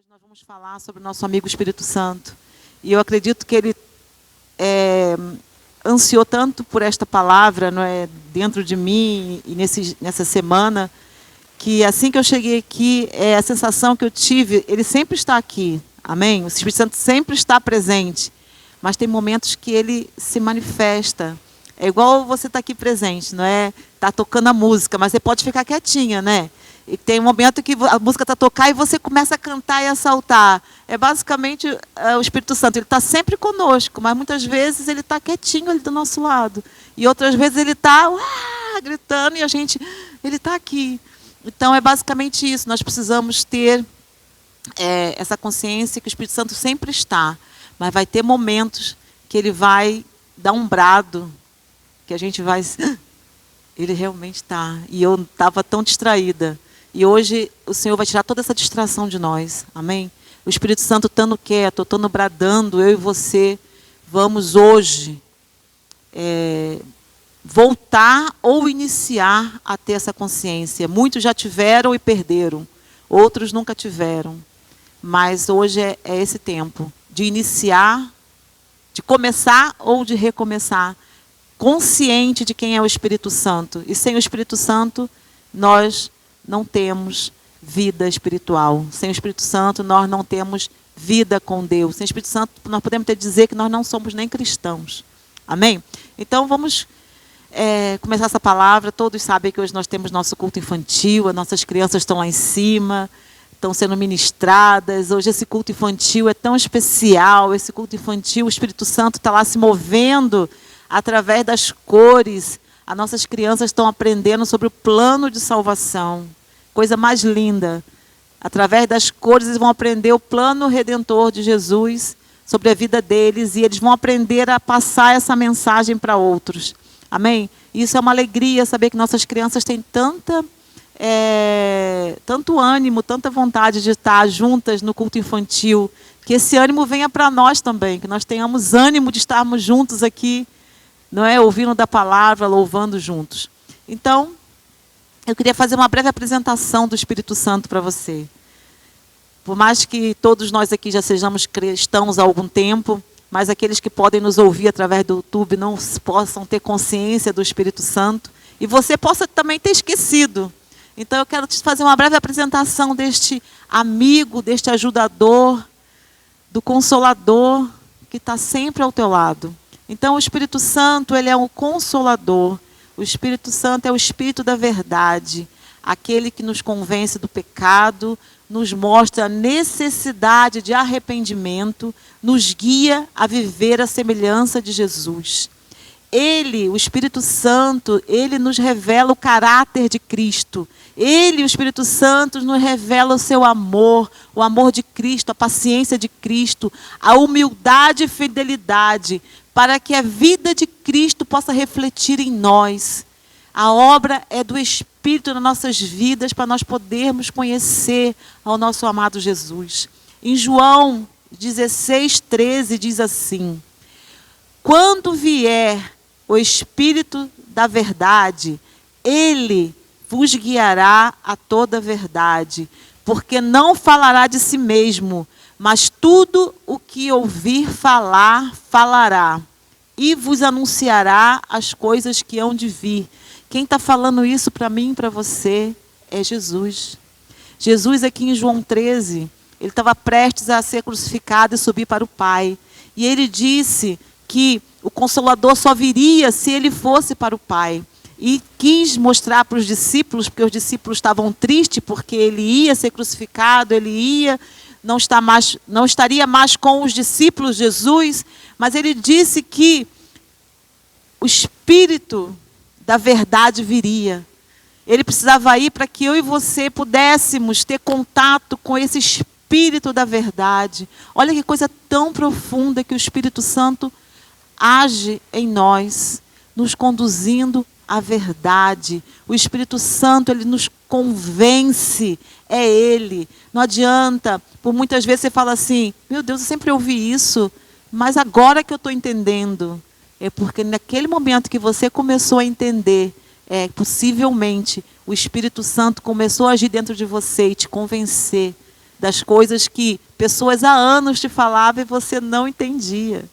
Hoje nós vamos falar sobre o nosso amigo Espírito Santo. E eu acredito que ele ansiou tanto por esta palavra, não é, dentro de mim e nessa semana, que assim que eu cheguei aqui, a sensação que eu tive, ele sempre está aqui, amém? O Espírito Santo sempre está presente, mas tem momentos que ele se manifesta. É igual você estar aqui presente, não é? Está tocando a música, mas você pode ficar quietinha, né? E tem um momento que a música está tocando e você começa a cantar e a saltar. É basicamente o Espírito Santo. Ele está sempre conosco, mas muitas vezes ele está quietinho ali do nosso lado. E outras vezes ele está gritando e ele está aqui. Então é basicamente isso. Nós precisamos ter essa consciência que o Espírito Santo sempre está. Mas vai ter momentos que ele vai dar um brado, que a gente vai... Ele realmente está. E eu estava tão distraída. E hoje o Senhor vai tirar toda essa distração de nós. Amém? O Espírito Santo estando quieto, estando bradando, eu e você, vamos hoje voltar ou iniciar a ter essa consciência. Muitos já tiveram e perderam. Outros nunca tiveram. Mas hoje é esse tempo de iniciar, de começar ou de recomeçar. Consciente de quem é o Espírito Santo. E sem o Espírito Santo, nós não temos vida espiritual. Sem o Espírito Santo, nós não temos vida com Deus. Sem o Espírito Santo, nós podemos até dizer que nós não somos nem cristãos. Amém? Então, vamos começar essa palavra. Todos sabem que hoje nós temos nosso culto infantil, as nossas crianças estão lá em cima, estão sendo ministradas. Hoje esse culto infantil é tão especial. Esse culto infantil, o Espírito Santo está lá se movendo através das cores. As nossas crianças estão aprendendo sobre o plano de salvação. Coisa mais linda. Através das cores eles vão aprender o plano redentor de Jesus sobre a vida deles e eles vão aprender a passar essa mensagem para outros. Amém? Isso é uma alegria saber que nossas crianças têm tanto ânimo, tanta vontade de estar juntas no culto infantil. Que esse ânimo venha para nós também, que nós tenhamos ânimo de estarmos juntos aqui, não é? Ouvindo da palavra, louvando juntos. Então, eu queria fazer uma breve apresentação do Espírito Santo para você. Por mais que todos nós aqui já sejamos cristãos há algum tempo, mas aqueles que podem nos ouvir através do YouTube não possam ter consciência do Espírito Santo, e você possa também ter esquecido. Então, eu quero te fazer uma breve apresentação deste amigo, deste ajudador, do Consolador, que está sempre ao teu lado. Então, o Espírito Santo, ele é um consolador. O Espírito Santo é o Espírito da verdade. Aquele que nos convence do pecado, nos mostra a necessidade de arrependimento, nos guia a viver a semelhança de Jesus. Ele, o Espírito Santo, ele nos revela o caráter de Cristo. Ele, o Espírito Santo, nos revela o seu amor, o amor de Cristo, a paciência de Cristo, a humildade e fidelidade, para que a vida de Cristo possa refletir em nós. A obra é do Espírito nas nossas vidas para nós podermos conhecer ao nosso amado Jesus. Em João 16:13 diz assim: quando vier o Espírito da verdade, ele vos guiará a toda a verdade, porque não falará de si mesmo, mas tudo o que ouvir falar, falará, e vos anunciará as coisas que hão de vir. Quem está falando isso para mim e para você é Jesus. Jesus aqui em João 13, ele estava prestes a ser crucificado e subir para o Pai. E ele disse que o Consolador só viria se ele fosse para o Pai. E quis mostrar para os discípulos, porque os discípulos estavam tristes, porque ele ia ser crucificado, não estaria mais com os discípulos, Jesus, mas ele disse que o Espírito da verdade viria. Ele precisava ir para que eu e você pudéssemos ter contato com esse Espírito da verdade. Olha que coisa tão profunda que o Espírito Santo age em nós, nos conduzindo à verdade. O Espírito Santo, ele nos convence, é ele. Não adianta, por muitas vezes você fala assim, meu Deus, eu sempre ouvi isso, mas agora que eu estou entendendo. É porque naquele momento que você começou a entender, possivelmente o Espírito Santo começou a agir dentro de você e te convencer das coisas que pessoas há anos te falavam e você não entendia.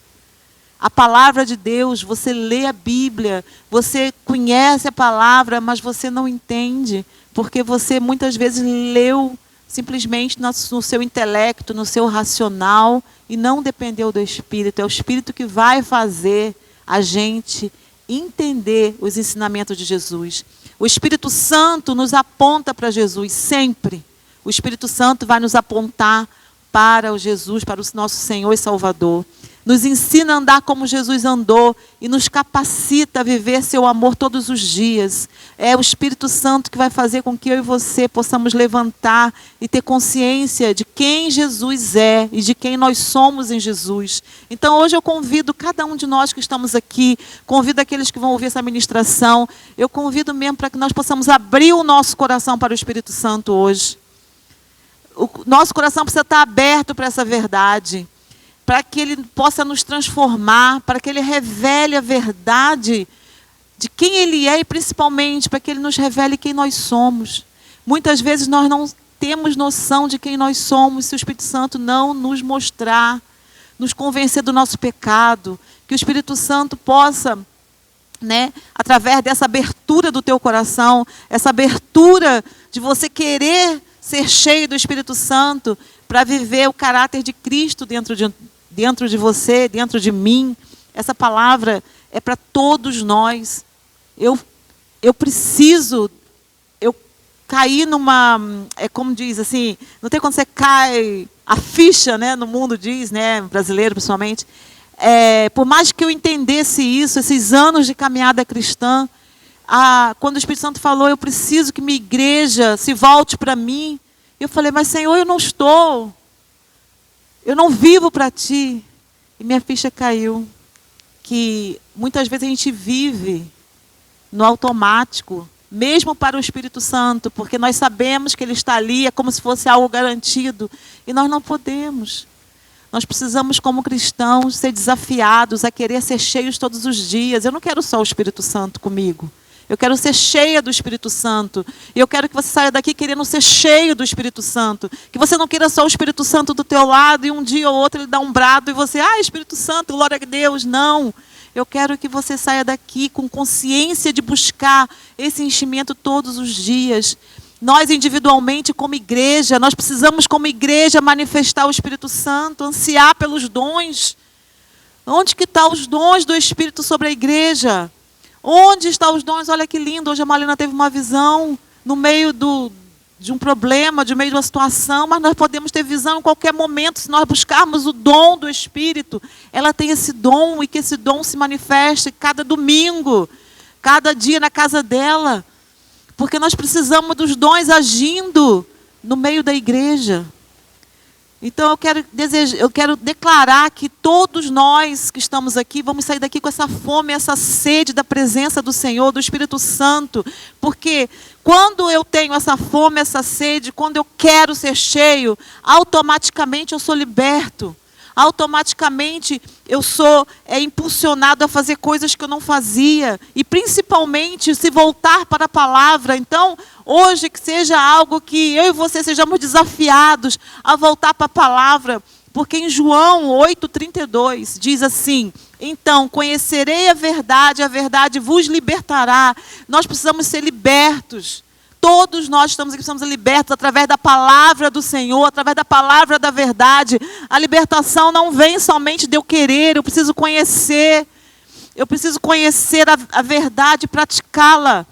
A palavra de Deus, você lê a Bíblia, você conhece a palavra, mas você não entende, porque você muitas vezes leu simplesmente no seu intelecto, no seu racional, e não dependeu do Espírito. É o Espírito que vai fazer a gente entender os ensinamentos de Jesus. O Espírito Santo nos aponta para Jesus sempre. O Espírito Santo vai nos apontar para o Jesus, para o nosso Senhor e Salvador. Nos ensina a andar como Jesus andou e nos capacita a viver seu amor todos os dias. É o Espírito Santo que vai fazer com que eu e você possamos levantar e ter consciência de quem Jesus é e de quem nós somos em Jesus. Então hoje eu convido cada um de nós que estamos aqui, convido aqueles que vão ouvir essa ministração, eu convido mesmo para que nós possamos abrir o nosso coração para o Espírito Santo hoje. O nosso coração precisa estar aberto para essa verdade, para que Ele possa nos transformar, para que Ele revele a verdade de quem Ele é e principalmente para que Ele nos revele quem nós somos. Muitas vezes nós não temos noção de quem nós somos se o Espírito Santo não nos mostrar, nos convencer do nosso pecado, que o Espírito Santo possa, através dessa abertura do teu coração, essa abertura de você querer ser cheio do Espírito Santo para viver o caráter de Cristo dentro de você, dentro de mim. Essa palavra é para todos nós. Eu caí numa, como diz assim, não tem quando você cai, a ficha, no mundo diz, brasileiro principalmente, por mais que eu entendesse isso, esses anos de caminhada cristã, quando o Espírito Santo falou, eu preciso que minha igreja se volte para mim, eu falei, mas Senhor, eu não vivo para Ti. E minha ficha caiu, que muitas vezes a gente vive no automático, mesmo para o Espírito Santo, porque nós sabemos que Ele está ali, é como se fosse algo garantido, e nós não podemos. Nós precisamos, como cristãos, ser desafiados a querer ser cheios todos os dias. Eu não quero só o Espírito Santo comigo. Eu quero ser cheia do Espírito Santo. E eu quero que você saia daqui querendo ser cheio do Espírito Santo. Que você não queira só o Espírito Santo do teu lado e um dia ou outro ele dá um brado e você, Espírito Santo, glória a Deus. Não. Eu quero que você saia daqui com consciência de buscar esse enchimento todos os dias. Nós individualmente, como igreja, nós precisamos como igreja manifestar o Espírito Santo, ansiar pelos dons. Onde que estão os dons do Espírito sobre a igreja? Onde estão os dons? Olha que lindo, hoje a Marlena teve uma visão no meio de um problema, no meio de uma situação, mas nós podemos ter visão em qualquer momento, se nós buscarmos o dom do Espírito. Ela tem esse dom e que esse dom se manifeste cada domingo, cada dia na casa dela, porque nós precisamos dos dons agindo no meio da igreja. Então eu quero declarar que todos nós que estamos aqui vamos sair daqui com essa fome, essa sede da presença do Senhor, do Espírito Santo, porque quando eu tenho essa fome, essa sede, quando eu quero ser cheio, automaticamente eu sou liberto. Automaticamente eu sou impulsionado a fazer coisas que eu não fazia. E principalmente se voltar para a palavra. Então, hoje que seja algo que eu e você sejamos desafiados a voltar para a palavra. Porque em João 8,32 diz assim, então conhecerei a verdade vos libertará. Nós precisamos ser libertos. Todos nós estamos aqui, precisamos ser libertos através da palavra do Senhor, através da palavra da verdade. A libertação não vem somente de eu querer, eu preciso conhecer a verdade e praticá-la.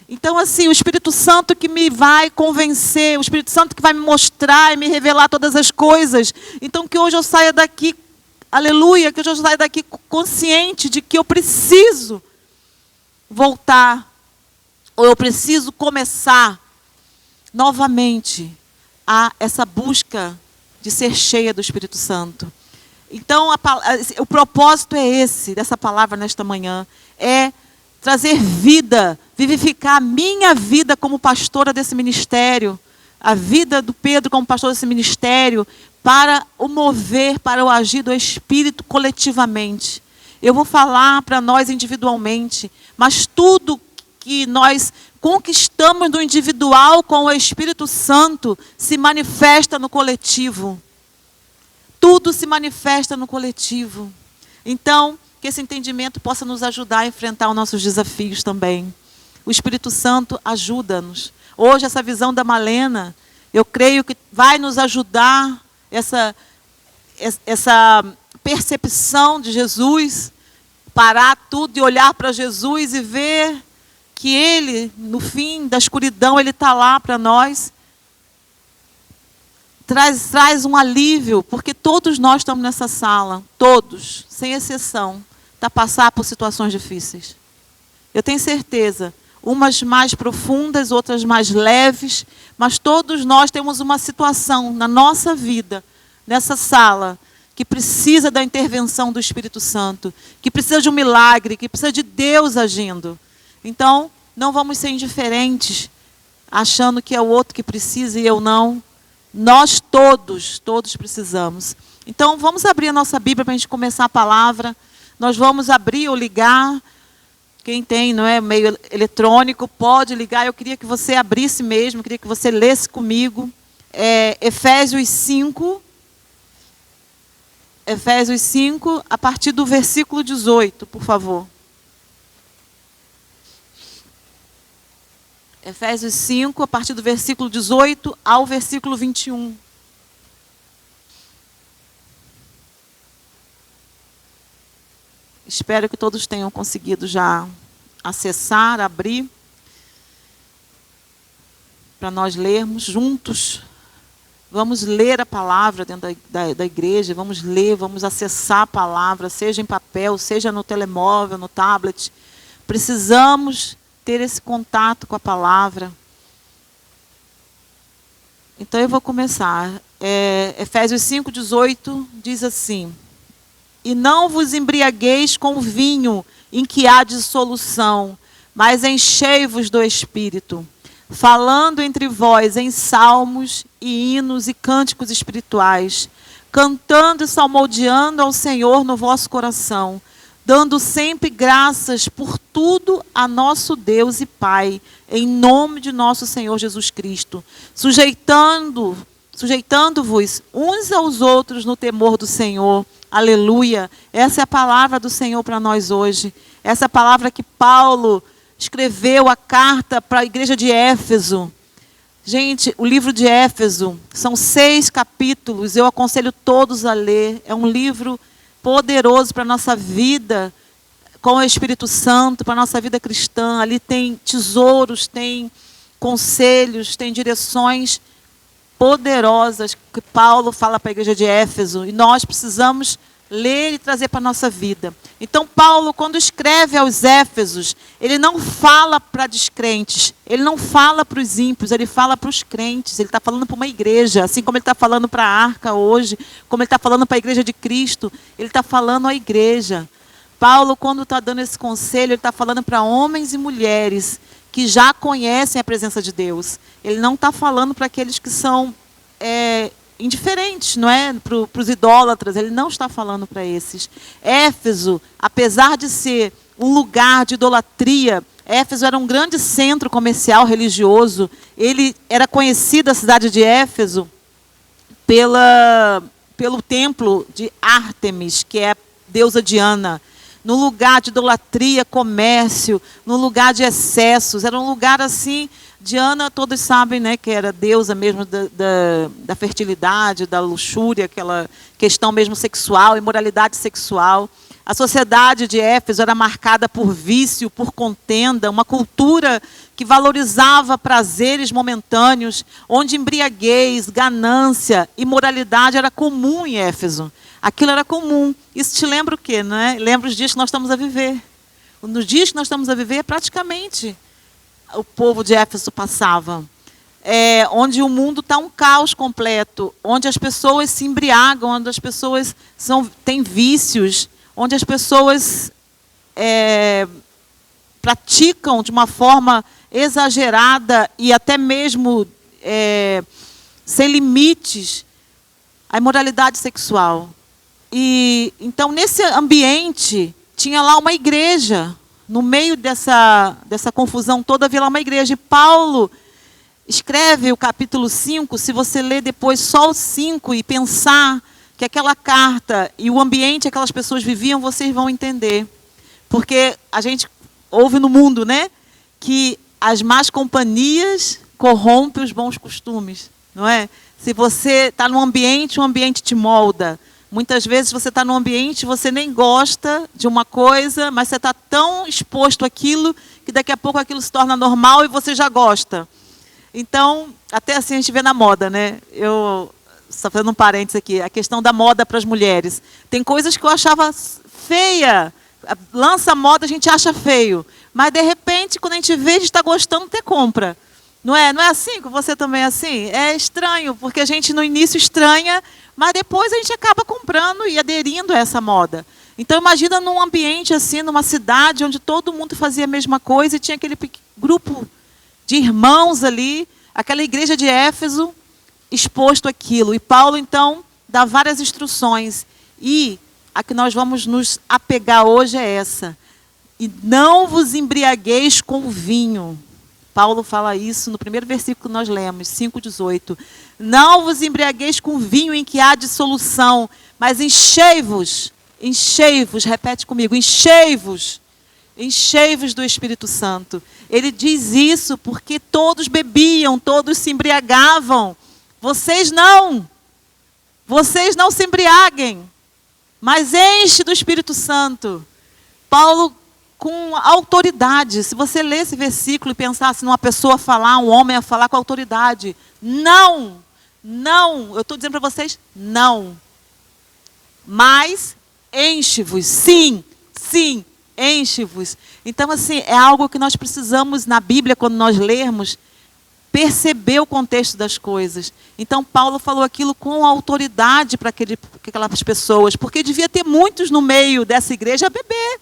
Então, assim, o Espírito Santo que me vai convencer, o Espírito Santo que vai me mostrar e me revelar todas as coisas. Então, que hoje eu saia daqui, aleluia, que hoje eu saia daqui consciente de que eu preciso voltar, ou eu preciso começar novamente essa busca de ser cheia do Espírito Santo. Então, o propósito é esse, dessa palavra nesta manhã, é trazer vida, vivificar a minha vida como pastora desse ministério, a vida do Pedro como pastor desse ministério, para o mover, para o agir do Espírito coletivamente. Eu vou falar para nós individualmente, mas tudo que nós conquistamos no individual com o Espírito Santo se manifesta no coletivo. Tudo se manifesta no coletivo. Então, que esse entendimento possa nos ajudar a enfrentar os nossos desafios também. O Espírito Santo ajuda-nos. Hoje, essa visão da Malena, eu creio que vai nos ajudar, essa percepção de Jesus, parar tudo e olhar para Jesus e ver que Ele, no fim da escuridão, Ele está lá para nós. Traz um alívio, porque todos nós estamos nessa sala, todos, sem exceção, para passar por situações difíceis. Eu tenho certeza, umas mais profundas, outras mais leves, mas todos nós temos uma situação na nossa vida, nessa sala, que precisa da intervenção do Espírito Santo, que precisa de um milagre, que precisa de Deus agindo. Então, não vamos ser indiferentes, achando que é o outro que precisa e eu não. Nós todos precisamos. Então, vamos abrir a nossa Bíblia para a gente começar a palavra. Nós vamos abrir ou ligar. Quem tem, não é, meio eletrônico, pode ligar. Eu queria que você abrisse mesmo, queria que você lesse comigo. Efésios 5. Efésios 5, a partir do versículo 18, por favor. Efésios 5, a partir do versículo 18 ao versículo 21. Espero que todos tenham conseguido já acessar, abrir, para nós lermos juntos. Vamos ler a palavra dentro da igreja, vamos ler, vamos acessar a palavra, seja em papel, seja no telemóvel, no tablet. Precisamos ter esse contato com a palavra. Então eu vou começar. Efésios 5:18 diz assim: E não vos embriagueis com vinho em que há dissolução, mas enchei-vos do Espírito, falando entre vós em salmos e hinos e cânticos espirituais, cantando e salmodiando ao Senhor no vosso coração, dando sempre graças por tudo a nosso Deus e Pai, em nome de nosso Senhor Jesus Cristo, sujeitando-vos uns aos outros no temor do Senhor. Aleluia! Essa é a palavra do Senhor para nós hoje. Essa é a palavra que Paulo escreveu a carta para a igreja de Éfeso. Gente, o livro de Éfeso são 6 capítulos, eu aconselho todos a ler. É um livro poderoso para a nossa vida com o Espírito Santo, para a nossa vida cristã. Ali tem tesouros, tem conselhos, tem direções poderosas que Paulo fala para a igreja de Éfeso. E nós precisamos ler e trazer para a nossa vida. Então, Paulo, quando escreve aos Éfesos, ele não fala para descrentes, ele não fala para os ímpios, ele fala para os crentes. Ele está falando para uma igreja, assim como ele está falando para a Arca hoje, como ele está falando para a igreja de Cristo, ele está falando à igreja. Paulo, quando está dando esse conselho, ele está falando para homens e mulheres que já conhecem a presença de Deus. Ele não está falando para aqueles que são indiferentes, não é? Para os idólatras, ele não está falando para esses. Éfeso, apesar de ser um lugar de idolatria, Éfeso era um grande centro comercial religioso. Ele era conhecido, a cidade de Éfeso, pelo templo de Ártemis, que é a deusa Diana. No lugar de idolatria, comércio, no lugar de excessos. Era um lugar assim. Diana, todos sabem, né, que era deusa mesmo da fertilidade, da luxúria, aquela questão mesmo sexual, imoralidade sexual. A sociedade de Éfeso era marcada por vício, por contenda, uma cultura que valorizava prazeres momentâneos, onde embriaguez, ganância, imoralidade era comum em Éfeso. Aquilo era comum. Isso te lembra o quê, né? Lembra os dias que nós estamos a viver. Nos dias que nós estamos a viver, praticamente o povo de Éfeso passava. Onde o mundo está um caos completo, onde as pessoas se embriagam, onde as pessoas têm vícios, onde as pessoas praticam de uma forma exagerada e até mesmo sem limites a imoralidade sexual. E então, nesse ambiente, tinha lá uma igreja. no meio dessa confusão toda, havia lá uma igreja. E Paulo escreve o capítulo 5, se você ler depois só o 5 e pensar que aquela carta e o ambiente que aquelas pessoas viviam, vocês vão entender. Porque a gente ouve no mundo, né, que as más companhias corrompem os bons costumes, não é? Se você está num ambiente, o ambiente te molda. Muitas vezes você está num ambiente, você nem gosta de uma coisa, mas você está tão exposto àquilo que daqui a pouco aquilo se torna normal e você já gosta. Então, até assim a gente vê na moda, né? Eu, só fazendo um parênteses aqui, a questão da moda para as mulheres. Tem coisas que eu achava feia, lança moda, a gente acha feio. Mas, de repente, quando a gente vê, a gente está gostando, até compra. Não é assim? Com você também é assim? É estranho, porque a gente no início estranha, mas depois a gente acaba comprando e aderindo a essa moda. Então, imagina num ambiente assim, numa cidade, onde todo mundo fazia a mesma coisa e tinha aquele grupo de irmãos ali, aquela igreja de Éfeso, exposto àquilo. E Paulo, então, dá várias instruções. E a que nós vamos nos apegar hoje é essa. E não vos embriagueis com vinho. Paulo fala isso no primeiro versículo que nós lemos, 5,18. Não vos embriagueis com vinho em que há dissolução, mas enchei-vos, repete comigo, enchei-vos do Espírito Santo. Ele diz isso porque todos bebiam, todos se embriagavam. Vocês não se embriaguem, mas enche do Espírito Santo. Paulo, com autoridade, se você ler esse versículo e pensar se uma pessoa falar, um homem a falar com autoridade, não, eu estou dizendo para vocês, não. Mas enche-vos, sim, enche-vos. Então, assim, é algo que nós precisamos, na Bíblia, quando nós lermos, perceber o contexto das coisas. Então, Paulo falou aquilo com autoridade para aquelas pessoas, porque devia ter muitos no meio dessa igreja a beber.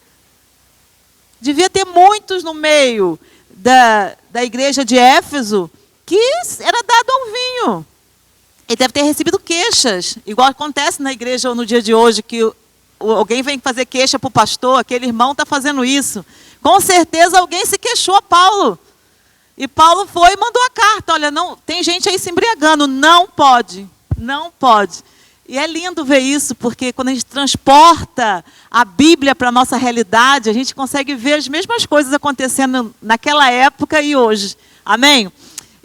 Devia ter muitos no meio da igreja de Éfeso que era dado ao vinho. Ele deve ter recebido queixas, igual acontece na igreja no dia de hoje, que alguém vem fazer queixa para o pastor, aquele irmão está fazendo isso. Com certeza alguém se queixou a Paulo. E Paulo foi e mandou a carta. Olha, não, tem gente aí se embriagando. Não pode. E é lindo ver isso, porque quando a gente transporta a Bíblia para a nossa realidade, a gente consegue ver as mesmas coisas acontecendo naquela época e hoje. Amém?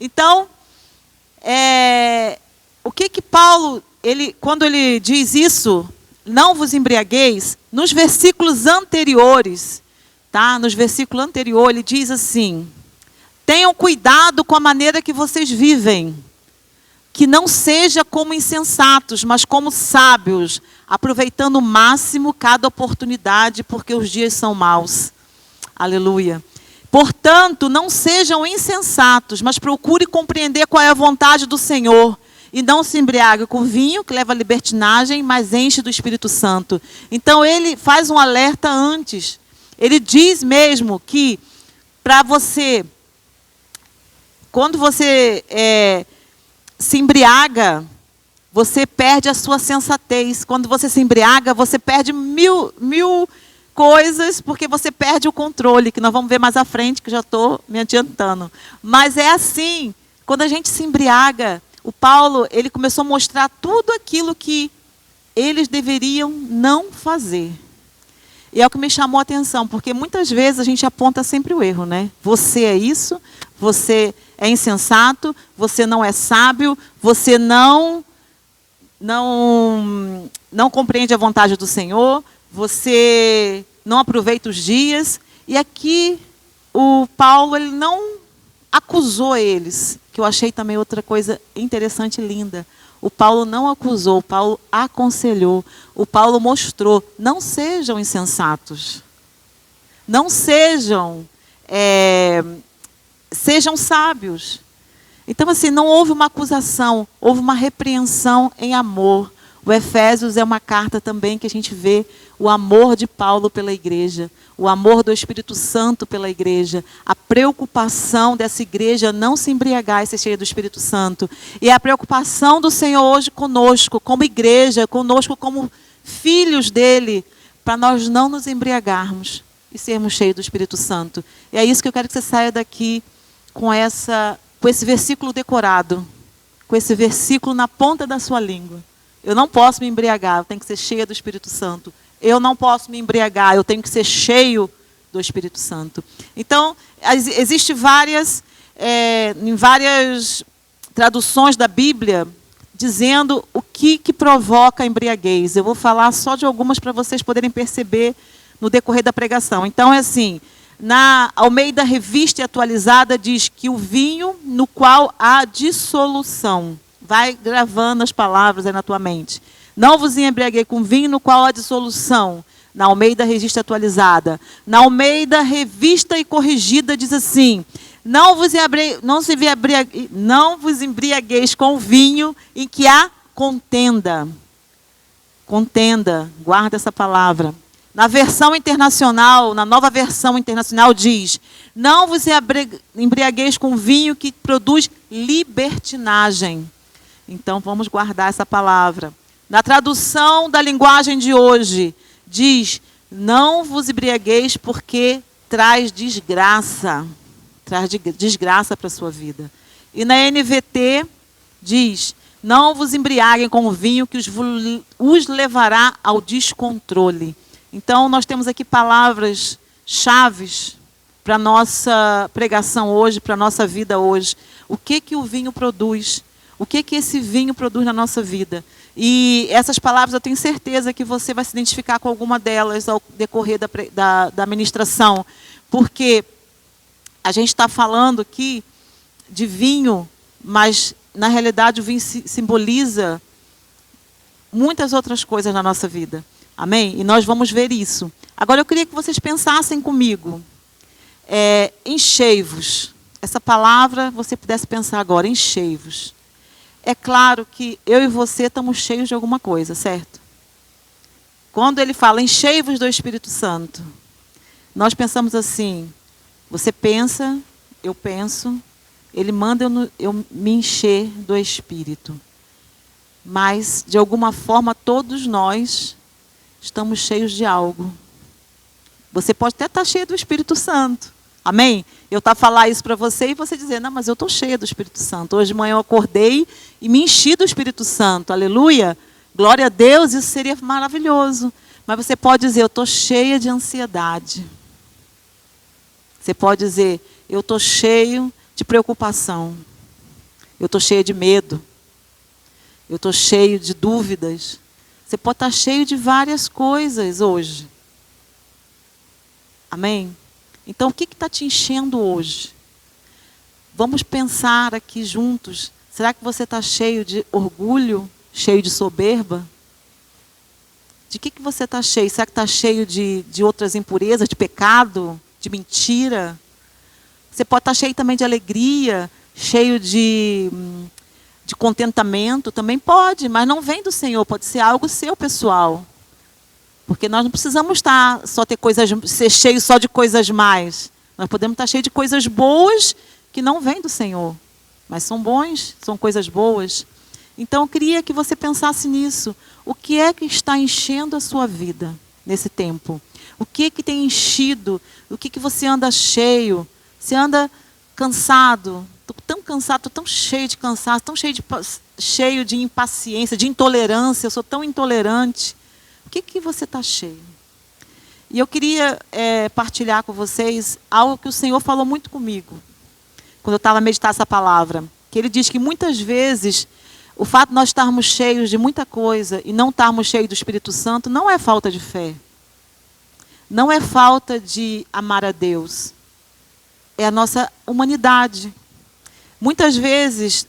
Então, o que Paulo, quando ele diz isso, não vos embriagueis, nos versículos anteriores, tá? Nos versículos anteriores, ele diz assim: tenham cuidado com a maneira que vocês vivem, que não seja como insensatos, mas como sábios, aproveitando o máximo cada oportunidade, porque os dias são maus. Aleluia. Portanto, não sejam insensatos, mas procure compreender qual é a vontade do Senhor. E não se embriague com vinho, que leva à libertinagem, mas enche do Espírito Santo. Então, ele faz um alerta antes. Ele diz mesmo que, para você, quando você se embriaga, você perde a sua sensatez. Quando você se embriaga, você perde mil coisas, porque você perde o controle, que nós vamos ver mais à frente, que já estou me adiantando. Mas é assim, quando a gente se embriaga, o Paulo, ele começou a mostrar tudo aquilo que eles deveriam não fazer. E é o que me chamou a atenção, porque muitas vezes a gente aponta sempre o erro, né? Você é isso, você é insensato, você não é sábio, você não compreende a vontade do Senhor, você não aproveita os dias. E aqui o Paulo, ele não acusou eles, que eu achei também outra coisa interessante e linda. O Paulo não acusou, o Paulo aconselhou, o Paulo mostrou: não sejam insensatos, não sejam sábios. Então, assim, não houve uma acusação, houve uma repreensão em amor. O Efésios é uma carta também que a gente vê o amor de Paulo pela igreja, o amor do Espírito Santo pela igreja, a preocupação dessa igreja não se embriagar e ser cheia do Espírito Santo. E a preocupação do Senhor hoje conosco, como igreja, conosco como filhos dele, para nós não nos embriagarmos. e sermos cheios do Espírito Santo. E é isso que eu quero que você saia daqui com esse versículo decorado, com esse versículo na ponta da sua língua. Eu não posso me embriagar, eu tenho que ser cheia do Espírito Santo. Eu não posso me embriagar, eu tenho que ser cheio do Espírito Santo. Então, existe em várias traduções da Bíblia, dizendo o que provoca a embriaguez. Eu vou falar só de algumas para vocês poderem perceber no decorrer da pregação. Então, é assim, na Almeida Revista e Atualizada diz que o vinho no qual há dissolução. Vai gravando as palavras aí na tua mente. Não vos embriaguei com vinho no qual há dissolução. Na Almeida Revista Atualizada. Na Almeida Revista e Corrigida diz assim: não vos embriagueis com vinho em que há contenda. Contenda, guarda essa palavra. Na versão internacional, na nova versão internacional diz: não vos embriagueis com vinho que produz libertinagem. Então vamos guardar essa palavra. Na tradução da linguagem de hoje, diz: não vos embriagueis porque traz desgraça. Traz desgraça para a sua vida. E na NVT diz: não vos embriaguem com o vinho que os levará ao descontrole. Então nós temos aqui palavras chaves para a nossa pregação hoje, para a nossa vida hoje. O que o vinho produz? O que esse vinho produz na nossa vida? E essas palavras eu tenho certeza que você vai se identificar com alguma delas ao decorrer da ministração. Porque a gente está falando aqui de vinho, mas na realidade o vinho simboliza muitas outras coisas na nossa vida. Amém? E nós vamos ver isso. Agora eu queria que vocês pensassem comigo. Enchei-vos. Essa palavra você pudesse pensar agora, enchei-vos. É claro que eu e você estamos cheios de alguma coisa, certo? Quando ele fala enchei-vos do Espírito Santo, nós pensamos assim, você pensa, eu penso, ele manda eu me encher do Espírito. Mas, de alguma forma, todos nós estamos cheios de algo. Você pode até estar cheio do Espírito Santo. Amém? Eu falar isso para você e você dizer, não, mas eu estou cheia do Espírito Santo. Hoje de manhã eu acordei e me enchi do Espírito Santo. Aleluia. Glória a Deus, isso seria maravilhoso. Mas você pode dizer, eu estou cheia de ansiedade. Você pode dizer, eu estou cheio de preocupação. Eu estou cheia de medo. Eu estou cheio de dúvidas. Você pode estar cheio de várias coisas hoje. Amém? Então, o que está te enchendo hoje? Vamos pensar aqui juntos. Será que você está cheio de orgulho? Cheio de soberba? De que você está cheio? Será que está cheio de outras impurezas, de pecado, de mentira? Você pode estar cheio também de alegria, cheio de contentamento, também pode, mas não vem do Senhor, pode ser algo seu, pessoal. Porque nós não precisamos ser cheios só de coisas más. Nós podemos estar cheios de coisas boas que não vêm do Senhor. Mas são bons, são coisas boas. Então eu queria que você pensasse nisso. O que é que está enchendo a sua vida nesse tempo? O que tem enchido? O que você anda cheio? Você anda cansado? Estou tão cansado, estou tão cheio de cansaço, tão cheio de impaciência, de intolerância. Eu sou tão intolerante. O que você está cheio? E eu queria partilhar com vocês algo que o Senhor falou muito comigo, quando eu estava a meditar essa palavra. Que Ele diz que muitas vezes, o fato de nós estarmos cheios de muita coisa e não estarmos cheios do Espírito Santo, não é falta de fé. Não é falta de amar a Deus. É a nossa humanidade. Muitas vezes,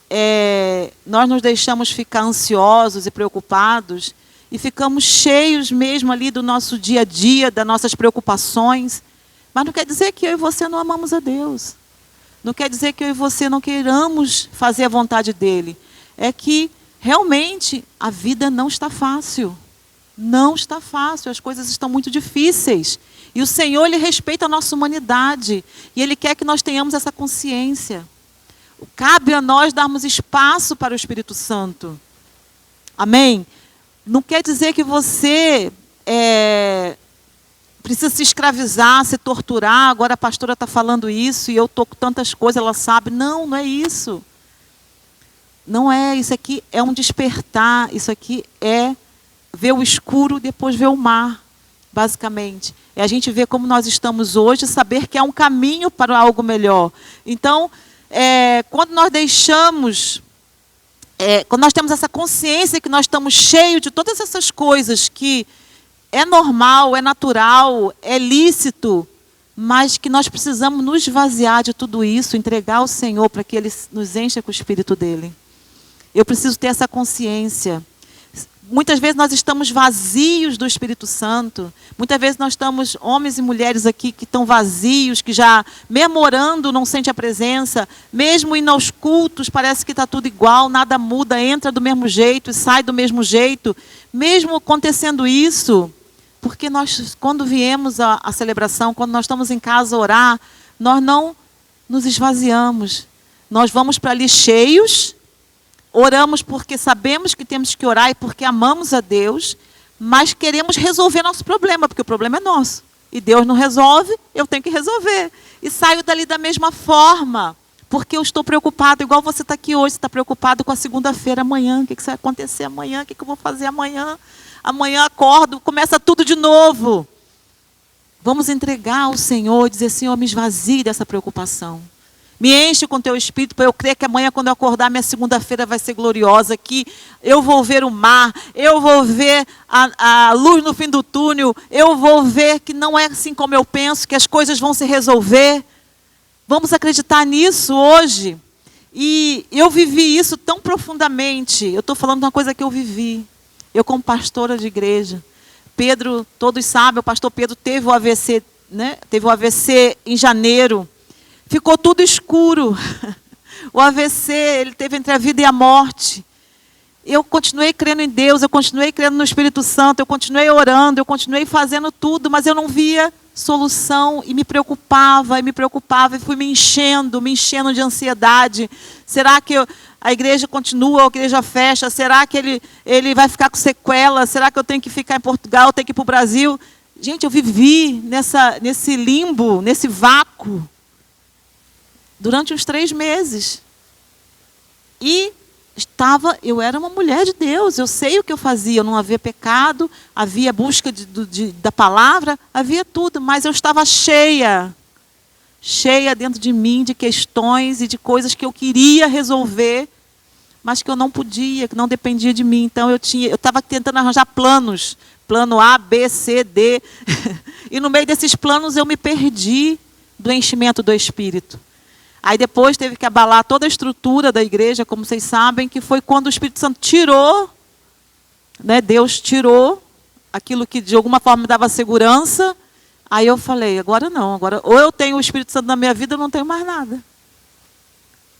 nós nos deixamos ficar ansiosos e preocupados e ficamos cheios mesmo ali do nosso dia a dia, das nossas preocupações. Mas não quer dizer que eu e você não amamos a Deus. Não quer dizer que eu e você não queiramos fazer a vontade dEle. É que, realmente, a vida não está fácil. Não está fácil, as coisas estão muito difíceis. E o Senhor, Ele respeita a nossa humanidade. E Ele quer que nós tenhamos essa consciência. Cabe a nós darmos espaço para o Espírito Santo. Amém? Não quer dizer que você precisa se escravizar, se torturar. Agora a pastora está falando isso e eu estou com tantas coisas, ela sabe. Não, não é isso. Não é, isso aqui é um despertar, isso aqui é ver o escuro, depois ver o mar, basicamente. É a gente ver como nós estamos hoje, saber que há um caminho para algo melhor. Então, quando nós deixamos, quando nós temos essa consciência que nós estamos cheios de todas essas coisas que é normal, é natural, é lícito, mas que nós precisamos nos esvaziar de tudo isso, entregar ao Senhor para que Ele nos encha com o Espírito dEle. Eu preciso ter essa consciência. Muitas vezes nós estamos vazios do Espírito Santo. Muitas vezes nós estamos, homens e mulheres aqui, que estão vazios, que já, mesmo orando, não sente a presença. Mesmo indo aos cultos, parece que está tudo igual, nada muda, entra do mesmo jeito e sai do mesmo jeito. Mesmo acontecendo isso, porque nós, quando viemos à celebração, quando nós estamos em casa orar, nós não nos esvaziamos. Nós vamos para ali cheios. Oramos porque sabemos que temos que orar e porque amamos a Deus, mas queremos resolver nosso problema, porque o problema é nosso. E Deus não resolve, eu tenho que resolver. E saio dali da mesma forma, porque eu estou preocupado, igual você está aqui hoje, você está preocupado com a segunda-feira, amanhã, o que vai acontecer amanhã, o que eu vou fazer amanhã? Amanhã acordo, começa tudo de novo. Vamos entregar ao Senhor, dizer, Senhor, me esvazie dessa preocupação. Me enche com teu Espírito para eu crer que amanhã, quando eu acordar, minha segunda-feira vai ser gloriosa, que eu vou ver o mar, eu vou ver a luz no fim do túnel, eu vou ver que não é assim como eu penso, que as coisas vão se resolver. Vamos acreditar nisso hoje. E eu vivi isso tão profundamente. Eu estou falando de uma coisa que eu vivi. Eu, como pastora de igreja, Pedro, todos sabem, o pastor Pedro teve o AVC, né? Teve o AVC em janeiro. Ficou tudo escuro. O AVC, ele teve entre a vida e a morte. Eu continuei crendo em Deus, eu continuei crendo no Espírito Santo, eu continuei orando, eu continuei fazendo tudo, mas eu não via solução e me preocupava, e fui me enchendo de ansiedade. Será que a igreja continua, a igreja fecha? Será que ele vai ficar com sequela? Será que eu tenho que ficar em Portugal, tenho que ir para o Brasil? Gente, eu vivi nesse limbo, nesse vácuo, durante uns 3 meses. E eu era uma mulher de Deus, eu sei o que eu fazia, não havia pecado, havia busca da palavra, havia tudo, mas eu estava cheia dentro de mim de questões e de coisas que eu queria resolver, mas que eu não podia, que não dependia de mim. Então eu estava tentando arranjar planos, plano A, B, C, D, e no meio desses planos eu me perdi do enchimento do Espírito. Aí depois teve que abalar toda a estrutura da igreja, como vocês sabem, que foi quando o Espírito Santo tirou, né, Deus tirou aquilo que de alguma forma me dava segurança. Aí eu falei, agora não, agora ou eu tenho o Espírito Santo na minha vida ou não tenho mais nada.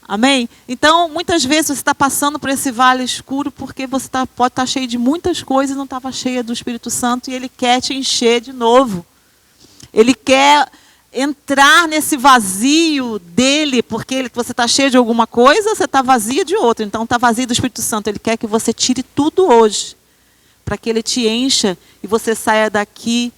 Amém? Então, muitas vezes você está passando por esse vale escuro porque você pode estar cheio de muitas coisas e não estava cheia do Espírito Santo, e Ele quer te encher de novo. Ele quer entrar nesse vazio dele, porque você está cheio de alguma coisa, você está vazia de outra. Então está vazio do Espírito Santo. Ele quer que você tire tudo hoje, para que Ele te encha e você saia daqui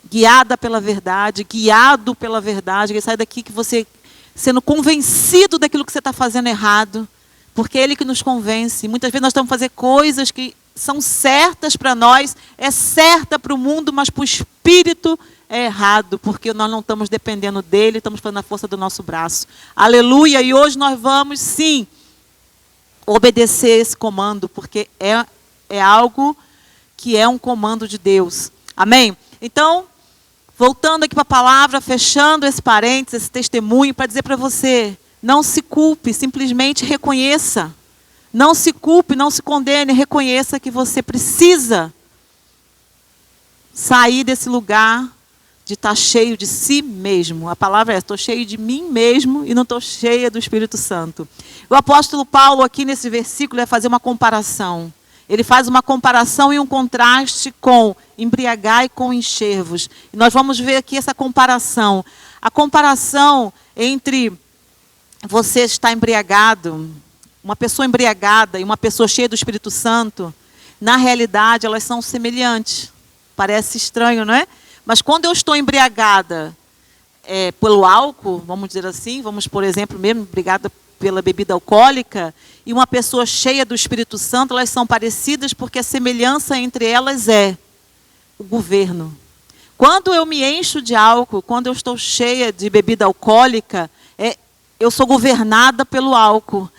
guiada pela verdade, guiado pela verdade, que saia daqui que você sendo convencido daquilo que você está fazendo errado, porque é Ele que nos convence. Muitas vezes nós estamos fazendo coisas que são certas para nós, é certa para o mundo, mas para o Espírito é errado, porque nós não estamos dependendo dEle, estamos fazendo a força do nosso braço. Aleluia! E hoje nós vamos, sim, obedecer esse comando, porque é algo que é um comando de Deus. Amém? Então, voltando aqui para a palavra, fechando esse parênteses, esse testemunho, para dizer para você, não se culpe, simplesmente reconheça. Não se culpe, não se condene, reconheça que você precisa sair desse lugar de estar cheio de si mesmo. A palavra é, estou cheio de mim mesmo e não estou cheia do Espírito Santo. O apóstolo Paulo aqui nesse versículo vai fazer uma comparação. Ele faz uma comparação e um contraste com embriagar e com encher-vos. E nós vamos ver aqui essa comparação. A comparação entre você estar embriagado, uma pessoa embriagada e uma pessoa cheia do Espírito Santo, na realidade elas são semelhantes. Parece estranho, não é? Mas quando eu estou embriagada pelo álcool, vamos dizer assim, vamos, por exemplo, mesmo embriagada pela bebida alcoólica, e uma pessoa cheia do Espírito Santo, elas são parecidas porque a semelhança entre elas é o governo. Quando eu me encho de álcool, quando eu estou cheia de bebida alcoólica, eu sou governada pelo álcool.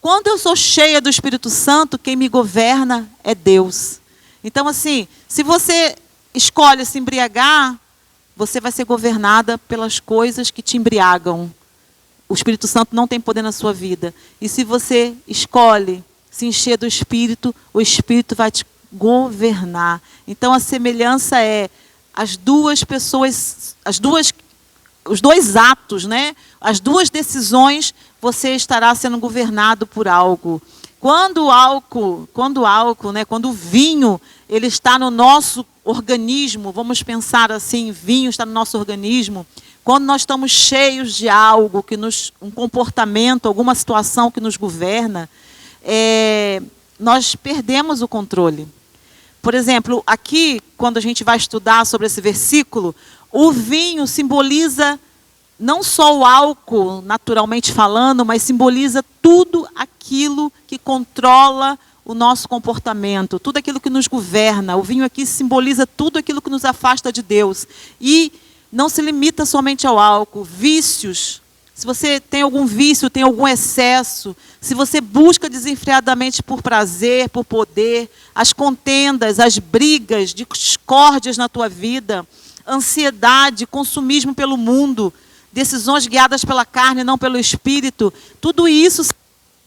Quando eu sou cheia do Espírito Santo, quem me governa é Deus. Então, assim, se você escolhe se embriagar, você vai ser governada pelas coisas que te embriagam. O Espírito Santo não tem poder na sua vida. E se você escolhe se encher do Espírito, o Espírito vai te governar. Então, a semelhança é as duas pessoas, os dois atos, né? As duas decisões, você estará sendo governado por algo. Quando o álcool, né? Quando o vinho, ele está no nosso organismo, vamos pensar assim, vinho está no nosso organismo. Quando nós estamos cheios de algo, um comportamento, alguma situação que nos governa, nós perdemos o controle. Por exemplo, aqui, quando a gente vai estudar sobre esse versículo, o vinho simboliza não só o álcool, naturalmente falando, mas simboliza tudo aquilo que controla o nosso comportamento, tudo aquilo que nos governa. O vinho aqui simboliza tudo aquilo que nos afasta de Deus. E não se limita somente ao álcool. Vícios. Se você tem algum vício, tem algum excesso, se você busca desenfreadamente por prazer, por poder, as contendas, as brigas, discórdias na tua vida, ansiedade, consumismo pelo mundo, decisões guiadas pela carne, não pelo espírito, tudo isso é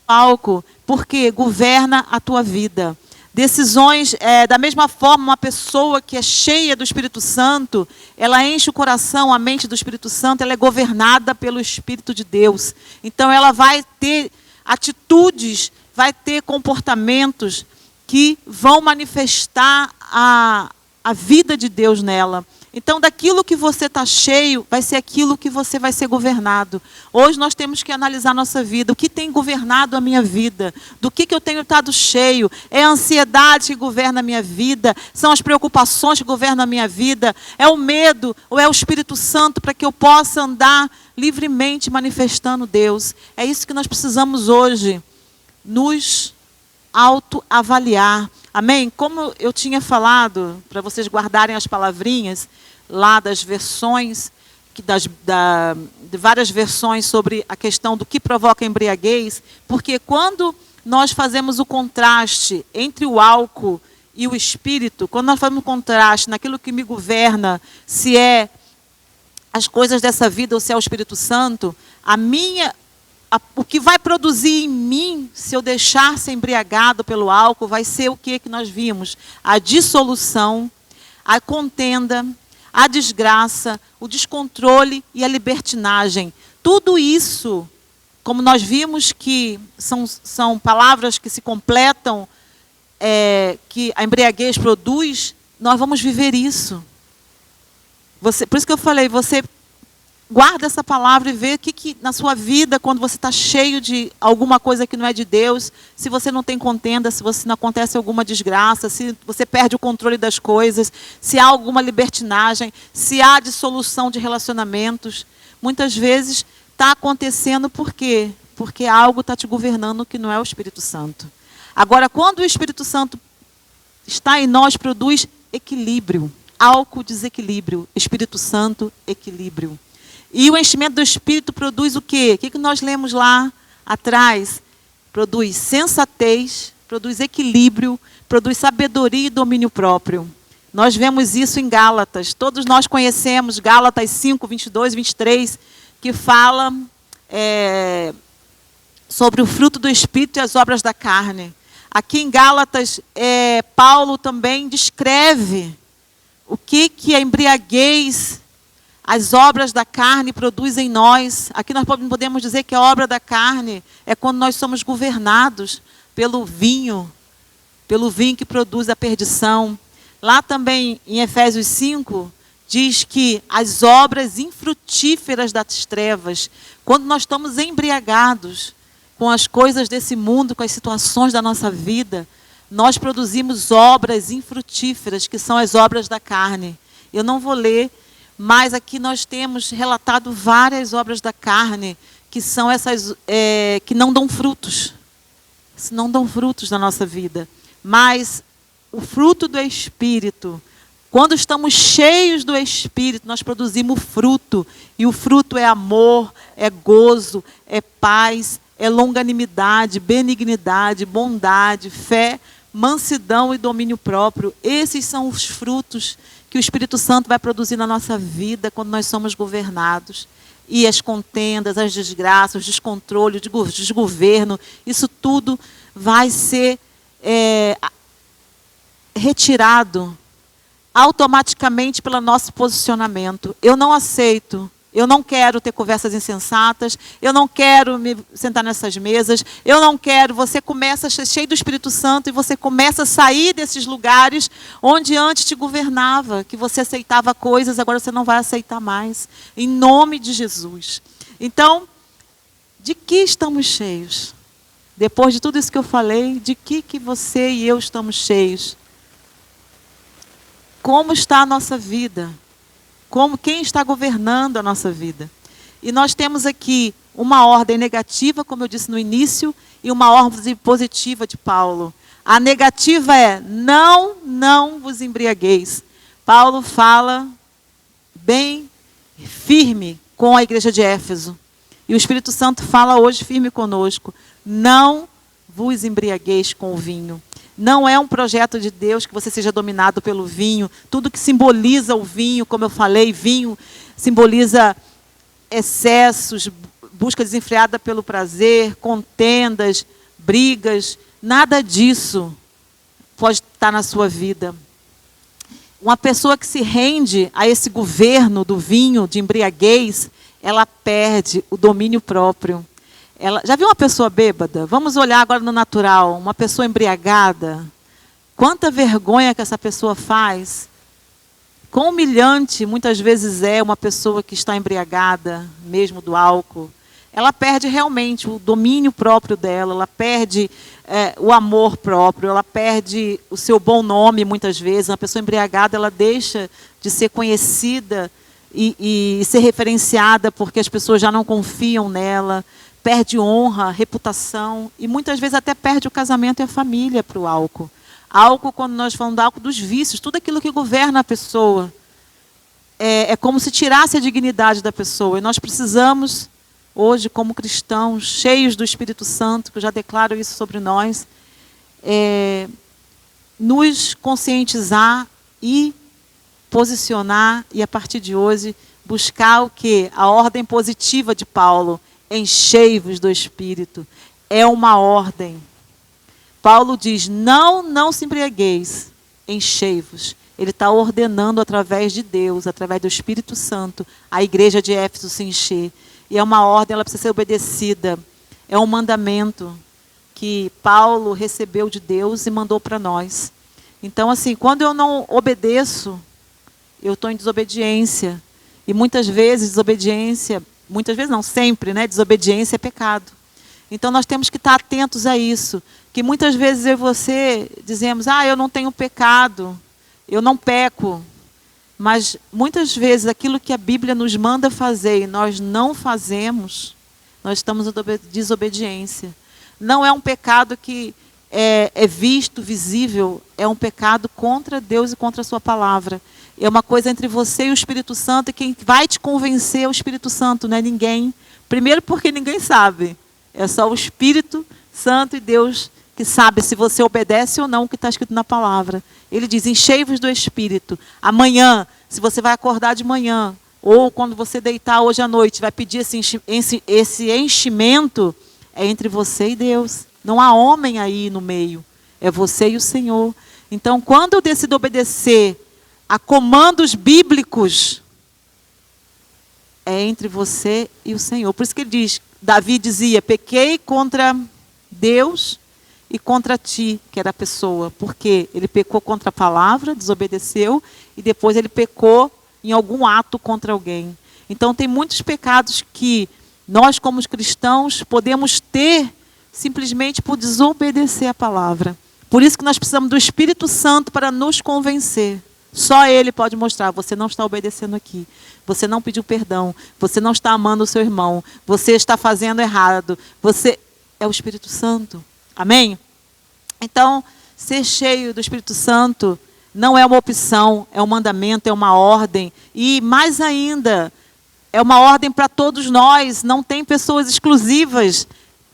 álcool, porque governa a tua vida. Decisões, da mesma forma, uma pessoa que é cheia do Espírito Santo, ela enche o coração, a mente do Espírito Santo, ela é governada pelo Espírito de Deus. Então, ela vai ter atitudes, vai ter comportamentos que vão manifestar a vida de Deus nela. Então, daquilo que você está cheio, vai ser aquilo que você vai ser governado. Hoje nós temos que analisar nossa vida. O que tem governado a minha vida? Do que eu tenho estado cheio? É a ansiedade que governa a minha vida? São as preocupações que governam a minha vida? É o medo ou é o Espírito Santo para que eu possa andar livremente manifestando Deus? É isso que nós precisamos hoje, nos autoavaliar. Amém? Como eu tinha falado, para vocês guardarem as palavrinhas lá das versões, de várias versões sobre a questão do que provoca embriaguez, porque quando nós fazemos o contraste entre o álcool e o espírito, quando nós fazemos o contraste naquilo que me governa, se é as coisas dessa vida ou se é o Espírito Santo, o que vai produzir em mim, se eu deixar ser embriagado pelo álcool, vai ser o que nós vimos? A dissolução, a contenda, a desgraça, o descontrole e a libertinagem. Tudo isso, como nós vimos que são palavras que se completam, que a embriaguez produz, nós vamos viver isso. Por isso que eu falei, você guarda essa palavra e vê o que na sua vida, quando você está cheio de alguma coisa que não é de Deus, se você não tem contenda, se não acontece alguma desgraça, se você perde o controle das coisas, se há alguma libertinagem, se há dissolução de relacionamentos. Muitas vezes está acontecendo por quê? Porque algo está te governando que não é o Espírito Santo. Agora, quando o Espírito Santo está em nós, produz equilíbrio. Álcool, desequilíbrio. Espírito Santo, equilíbrio. E o enchimento do Espírito produz o quê? O que nós lemos lá atrás? Produz sensatez, produz equilíbrio, produz sabedoria e domínio próprio. Nós vemos isso em Gálatas. Todos nós conhecemos Gálatas 5, 22, 23, que fala sobre o fruto do Espírito e as obras da carne. Aqui em Gálatas, Paulo também descreve o que a embriaguez, as obras da carne produzem em nós. Aqui nós podemos dizer que a obra da carne é quando nós somos governados pelo vinho que produz a perdição. Lá também, em Efésios 5, diz que as obras infrutíferas das trevas, quando nós estamos embriagados com as coisas desse mundo, com as situações da nossa vida, nós produzimos obras infrutíferas, que são as obras da carne. Eu não vou ler, mas aqui nós temos relatado várias obras da carne, que são essas que não dão frutos. Não dão frutos na nossa vida. Mas o fruto do Espírito, quando estamos cheios do Espírito, nós produzimos fruto. E o fruto é amor, é gozo, é paz, é longanimidade, benignidade, bondade, fé, mansidão e domínio próprio. Esses são os frutos que o Espírito Santo vai produzir na nossa vida quando nós somos governados. E as contendas, as desgraças, o descontrole, o desgoverno, isso tudo vai ser retirado automaticamente pelo nosso posicionamento. Eu não aceito, eu não quero ter conversas insensatas, eu não quero me sentar nessas mesas, eu não quero. Você começa a ser cheio do Espírito Santo e você começa a sair desses lugares onde antes te governava, que você aceitava coisas, agora você não vai aceitar mais. Em nome de Jesus. Então, de que estamos cheios? Depois de tudo isso que eu falei, de que você e eu estamos cheios? Como está a nossa vida? Quem está governando a nossa vida? E nós temos aqui uma ordem negativa, como eu disse no início, e uma ordem positiva de Paulo. A negativa é: não vos embriagueis. Paulo fala bem firme com a igreja de Éfeso. E o Espírito Santo fala hoje firme conosco: não vos embriagueis com o vinho. Não é um projeto de Deus que você seja dominado pelo vinho. Tudo que simboliza o vinho, como eu falei, vinho simboliza excessos, busca desenfreada pelo prazer, contendas, brigas. Nada disso pode estar na sua vida. Uma pessoa que se rende a esse governo do vinho, de embriaguez, ela perde o domínio próprio. Já viu uma pessoa bêbada? Vamos olhar agora no natural. Uma pessoa embriagada. Quanta vergonha que essa pessoa faz. Quão humilhante muitas vezes é uma pessoa que está embriagada, mesmo do álcool. Ela perde realmente o domínio próprio dela, ela perde o amor próprio, ela perde o seu bom nome muitas vezes. Uma pessoa embriagada, ela deixa de ser conhecida e ser referenciada porque as pessoas já não confiam nela. Perde honra, reputação e muitas vezes até perde o casamento e a família para o álcool. Álcool, quando nós falamos do álcool, dos vícios, tudo aquilo que governa a pessoa. É como se tirasse a dignidade da pessoa. E nós precisamos, hoje, como cristãos, cheios do Espírito Santo, que eu já declaro isso sobre nós, nos conscientizar e posicionar e, a partir de hoje, buscar o quê? A ordem positiva de Paulo. Enchei-vos do Espírito. É uma ordem. Paulo diz: não se embriagueis, enchei-vos. Ele está ordenando através de Deus, através do Espírito Santo, a igreja de Éfeso se encher. E é uma ordem, ela precisa ser obedecida. É um mandamento que Paulo recebeu de Deus e mandou para nós. Então, assim, quando eu não obedeço, eu estou em desobediência. E muitas vezes, muitas vezes não, sempre, né? Desobediência é pecado. Então nós temos que estar atentos a isso. Que muitas vezes eu e você dizemos: eu não tenho pecado, eu não peco. Mas muitas vezes aquilo que a Bíblia nos manda fazer e nós não fazemos, nós estamos em desobediência. Não é um pecado que é visto, visível, é um pecado contra Deus e contra a sua palavra. É uma coisa entre você e o Espírito Santo, e quem vai te convencer é o Espírito Santo, não é ninguém. Primeiro porque ninguém sabe. É só o Espírito Santo e Deus que sabe se você obedece ou não o que está escrito na palavra. Ele diz: enchei-vos do Espírito. Amanhã, se você vai acordar de manhã, ou quando você deitar hoje à noite, vai pedir esse enchimento, é entre você e Deus. Não há homem aí no meio. É você e o Senhor. Então, quando eu decido obedecer a comandos bíblicos, é entre você e o Senhor. Por isso que ele diz, Davi dizia: pequei contra Deus e contra ti, que era a pessoa. Porque ele pecou contra a palavra, desobedeceu, e depois ele pecou em algum ato contra alguém. Então tem muitos pecados que nós, como cristãos, podemos ter simplesmente por desobedecer a palavra. Por isso que nós precisamos do Espírito Santo para nos convencer. Só Ele pode mostrar, você não está obedecendo aqui. Você não pediu perdão. Você não está amando o seu irmão. Você está fazendo errado. Você é o Espírito Santo. Amém? Então, ser cheio do Espírito Santo não é uma opção, é um mandamento, é uma ordem. E mais ainda, é uma ordem para todos nós. Não tem pessoas exclusivas.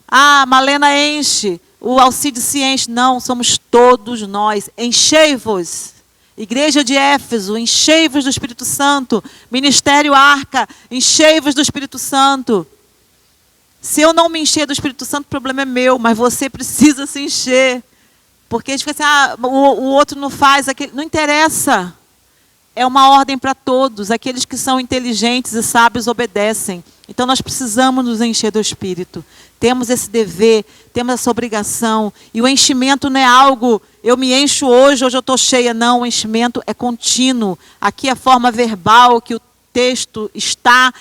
Ah, Malena enche, o Alcide se enche. Não, somos todos nós. Enchei-vos. Igreja de Éfeso, enchei-vos do Espírito Santo. Ministério Arca, enchei-vos do Espírito Santo. Se eu não me encher do Espírito Santo, o problema é meu, mas você precisa se encher. Porque a gente fica assim, o outro não faz, aquele, não interessa. É uma ordem para todos. Aqueles que são inteligentes e sábios obedecem. Então nós precisamos nos encher do Espírito. Temos esse dever, temos essa obrigação. E o enchimento não é algo, eu me encho hoje eu estou cheia. Não, o enchimento é contínuo. Aqui a forma verbal que o texto está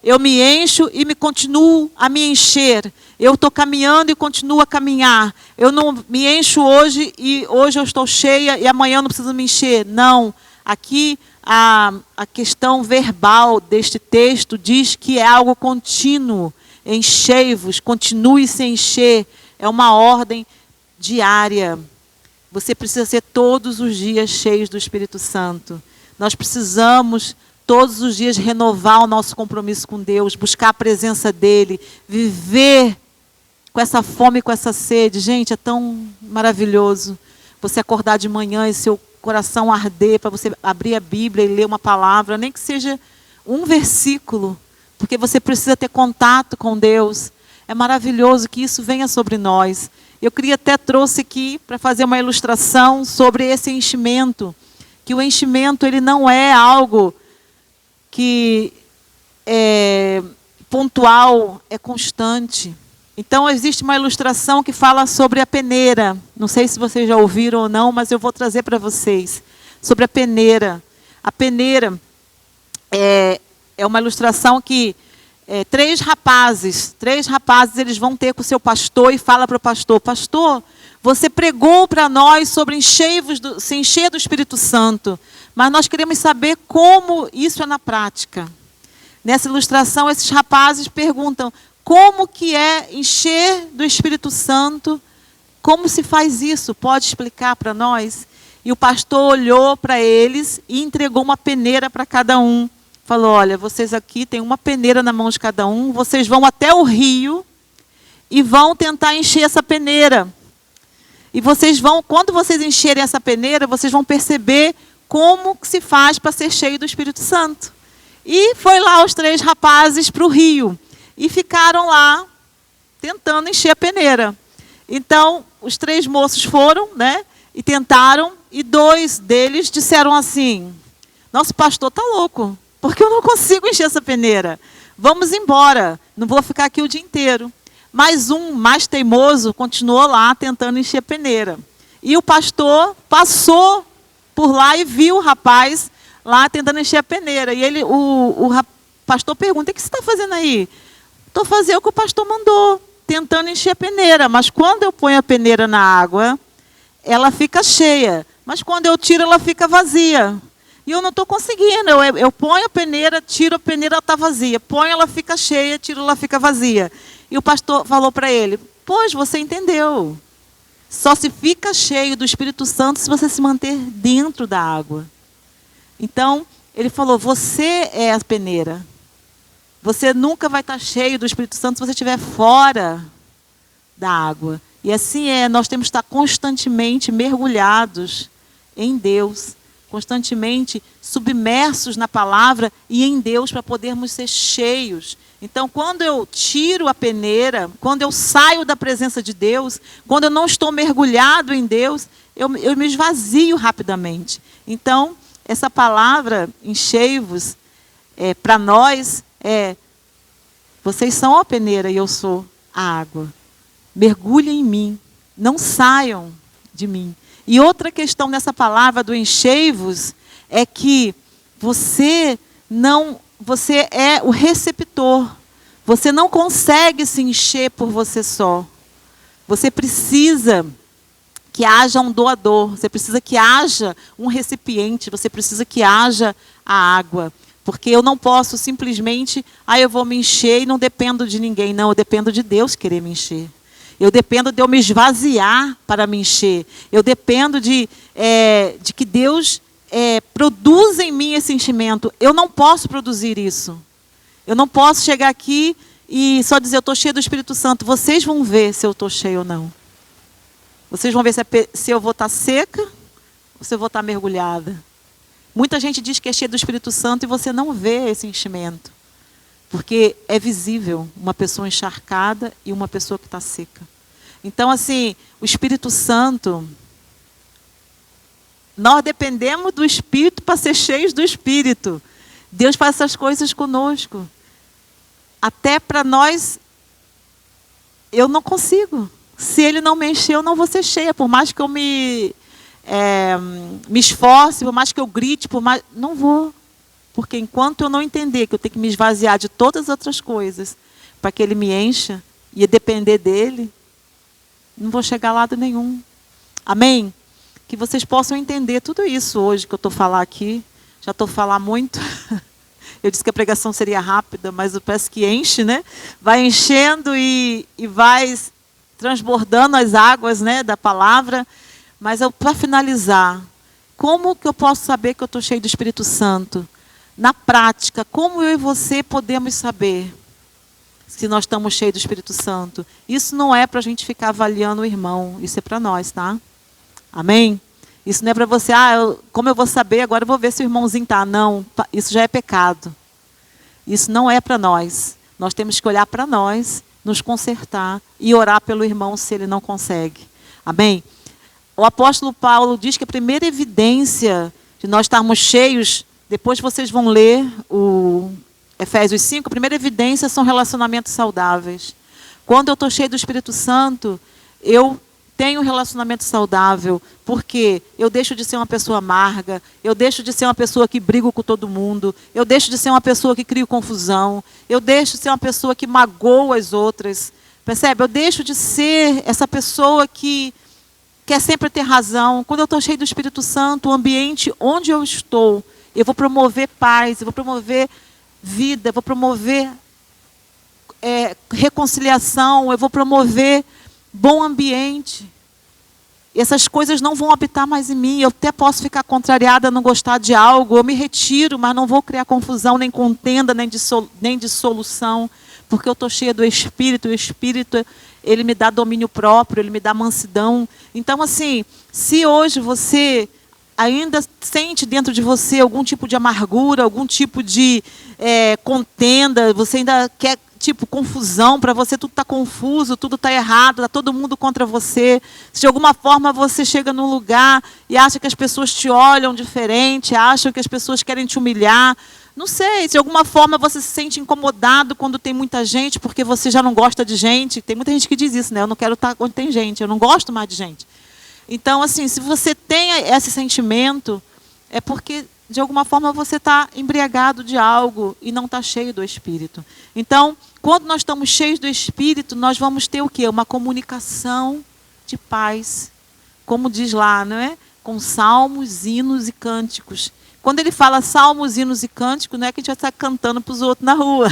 eu me encho e me continuo a me encher. Eu estou caminhando e continuo a caminhar. Eu não me encho hoje e hoje eu estou cheia e amanhã eu não preciso me encher. Não. Aqui a questão verbal deste texto diz que é algo contínuo. Enchei-vos, continue se encher. É uma ordem diária. Você precisa ser todos os dias cheios do Espírito Santo. Nós precisamos todos os dias renovar o nosso compromisso com Deus, buscar a presença dEle, viver com essa fome, com essa sede. Gente, é tão maravilhoso você acordar de manhã e seu coração arder para você abrir a Bíblia e ler uma palavra, nem que seja um versículo, porque você precisa ter contato com Deus. É maravilhoso que isso venha sobre nós. Eu queria até trouxe aqui para fazer uma ilustração sobre esse enchimento, que o enchimento ele não é algo que é pontual, é constante. Então, existe uma ilustração que fala sobre a peneira. Não sei se vocês já ouviram ou não, mas eu vou trazer para vocês. Sobre a peneira. A peneira é uma ilustração que três rapazes, eles vão ter com o seu pastor e fala para o pastor, pastor, você pregou para nós sobre se encher do Espírito Santo, mas nós queremos saber como isso é na prática. Nessa ilustração, esses rapazes perguntam, como que é encher do Espírito Santo? Como se faz isso? Pode explicar para nós? E o pastor olhou para eles e entregou uma peneira para cada um. Falou, olha, vocês aqui têm uma peneira na mão de cada um, vocês vão até o rio e vão tentar encher essa peneira. E vocês vão, quando vocês encherem essa peneira, vocês vão perceber como se faz para ser cheio do Espírito Santo. E foi lá os três rapazes para o rio. E ficaram lá, tentando encher a peneira. Então, os três moços foram, e tentaram, e dois deles disseram assim, nosso pastor está louco, porque eu não consigo encher essa peneira. Vamos embora, não vou ficar aqui o dia inteiro. Mas um, mais teimoso, continuou lá, tentando encher a peneira. E o pastor passou por lá e viu o rapaz lá, tentando encher a peneira. E o pastor pergunta, o que você está fazendo aí? Estou fazendo o que o pastor mandou, tentando encher a peneira. Mas quando eu ponho a peneira na água, ela fica cheia. Mas quando eu tiro, ela fica vazia. E eu não estou conseguindo. Eu ponho a peneira, tiro a peneira, ela está vazia. Ponho, ela fica cheia, tiro, ela fica vazia. E o pastor falou para ele, pois você entendeu. Só se fica cheio do Espírito Santo se você se manter dentro da água. Então, ele falou, você é a peneira. Você nunca vai estar cheio do Espírito Santo se você estiver fora da água. E assim nós temos que estar constantemente mergulhados em Deus, constantemente submersos na palavra e em Deus para podermos ser cheios. Então, quando eu tiro a peneira, quando eu saio da presença de Deus, quando eu não estou mergulhado em Deus, eu me esvazio rapidamente. Então, essa palavra, enchei-vos, para nós, vocês são a peneira e eu sou a água. Mergulhem em mim, não saiam de mim. E outra questão nessa palavra do enchei-vos é que você é o receptor. Você não consegue se encher por você só. Você precisa que haja um doador, você precisa que haja um recipiente, você precisa que haja a água. Porque eu não posso simplesmente, eu vou me encher e não dependo de ninguém. Não, eu dependo de Deus querer me encher. Eu dependo de eu me esvaziar para me encher. Eu dependo de que Deus produza em mim esse enchimento. Eu não posso produzir isso. Eu não posso chegar aqui e só dizer, eu estou cheia do Espírito Santo. Vocês vão ver se eu estou cheia ou não. Vocês vão ver se eu vou estar seca ou se eu vou estar mergulhada. Muita gente diz que é cheia do Espírito Santo e você não vê esse enchimento. Porque é visível uma pessoa encharcada e uma pessoa que está seca. Então, assim, o Espírito Santo, nós dependemos do Espírito para ser cheios do Espírito. Deus faz essas coisas conosco. Até para nós, eu não consigo. Se Ele não me encher, eu não vou ser cheia. Por mais que eu me esforce, por mais que eu grite, não vou. Porque enquanto eu não entender que eu tenho que me esvaziar de todas as outras coisas para que Ele me encha e depender dEle, não vou chegar a lado nenhum. Amém? Que vocês possam entender tudo isso hoje que eu estou falando aqui. Já estou falando muito. Eu disse que a pregação seria rápida, mas eu peço que enche, né? Vai enchendo e vai transbordando as águas, né, da palavra. Mas para finalizar, como que eu posso saber que eu estou cheio do Espírito Santo? Na prática, como eu e você podemos saber se nós estamos cheios do Espírito Santo? Isso não é para a gente ficar avaliando o irmão, isso é para nós, tá? Amém? Isso não é para você, como eu vou saber, agora eu vou ver se o irmãozinho está. Não, isso já é pecado. Isso não é para nós. Nós temos que olhar para nós, nos consertar e orar pelo irmão se ele não consegue. Amém? O apóstolo Paulo diz que a primeira evidência de nós estarmos cheios, depois vocês vão ler o Efésios 5, a primeira evidência são relacionamentos saudáveis. Quando eu estou cheio do Espírito Santo, eu tenho um relacionamento saudável, porque eu deixo de ser uma pessoa amarga, eu deixo de ser uma pessoa que briga com todo mundo, eu deixo de ser uma pessoa que cria confusão, eu deixo de ser uma pessoa que magoa as outras, percebe? Eu deixo de ser essa pessoa que quer sempre ter razão. Quando eu estou cheio do Espírito Santo, o ambiente onde eu estou, eu vou promover paz, eu vou promover vida, eu vou promover reconciliação, eu vou promover bom ambiente. E essas coisas não vão habitar mais em mim. Eu até posso ficar contrariada, não gostar de algo, eu me retiro, mas não vou criar confusão, nem contenda, nem dissolução, porque eu estou cheia do Espírito. O Espírito, ele me dá domínio próprio, ele me dá mansidão. Então, assim, se hoje você ainda sente dentro de você algum tipo de amargura, algum tipo de contenda, você ainda quer confusão, para você tudo está confuso, tudo está errado, está todo mundo contra você. Se de alguma forma você chega num lugar e acha que as pessoas te olham diferente, acham que as pessoas querem te humilhar, não sei, se de alguma forma você se sente incomodado quando tem muita gente, porque você já não gosta de gente. Tem muita gente que diz isso, né? Eu não quero estar onde tem gente, eu não gosto mais de gente. Então, assim, se você tem esse sentimento, é porque de alguma forma você está embriagado de algo e não está cheio do Espírito. Então, quando nós estamos cheios do Espírito, nós vamos ter o quê? Uma comunicação de paz. Como diz lá, não é? Com salmos, hinos e cânticos. Quando ele fala salmos, hinos e cânticos, não é que a gente vai estar cantando para os outros na rua.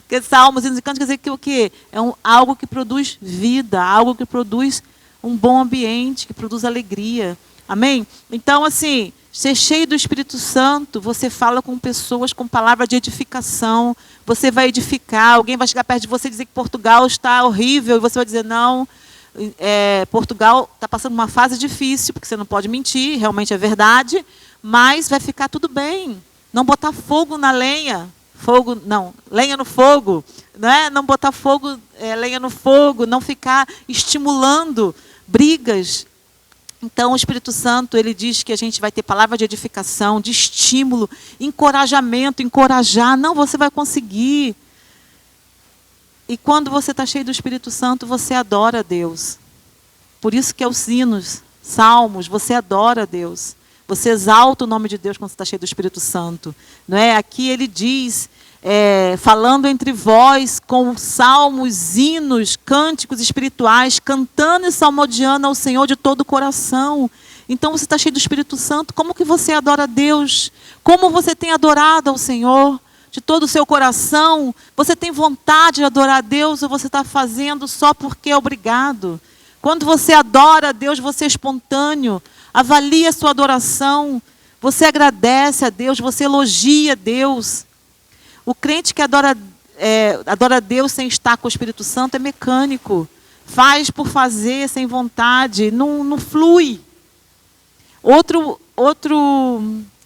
Porque salmos, hinos e cânticos quer dizer que o quê? É algo que produz vida, algo que produz um bom ambiente, que produz alegria. Amém? Então, assim, ser cheio do Espírito Santo, você fala com pessoas com palavra de edificação, você vai edificar, alguém vai chegar perto de você e dizer que Portugal está horrível, e você vai dizer, não, Portugal está passando uma fase difícil, porque você não pode mentir, realmente é verdade, mas vai ficar tudo bem. Não botar fogo na lenha, lenha no fogo, né? Não botar lenha no fogo, não ficar estimulando brigas. Então, o Espírito Santo, ele diz que a gente vai ter palavra de edificação, de estímulo, encorajamento, encorajar. Não, você vai conseguir. E quando você está cheio do Espírito Santo, você adora a Deus. Por isso que é os hinos, salmos, você adora a Deus. Você exalta o nome de Deus quando você está cheio do Espírito Santo. Não é? Aqui ele diz falando entre vós com salmos, hinos, cânticos espirituais, cantando e salmodiando ao Senhor de todo o coração. Então você está cheio do Espírito Santo. Como que você adora a Deus? Como você tem adorado ao Senhor de todo o seu coração? Você tem vontade de adorar a Deus ou você está fazendo só porque é obrigado? Quando você adora a Deus, você é espontâneo. Avalie a sua adoração. Você agradece a Deus, você elogia a Deus. O crente que adora a Deus sem estar com o Espírito Santo é mecânico. Faz por fazer, sem vontade, não flui. Outro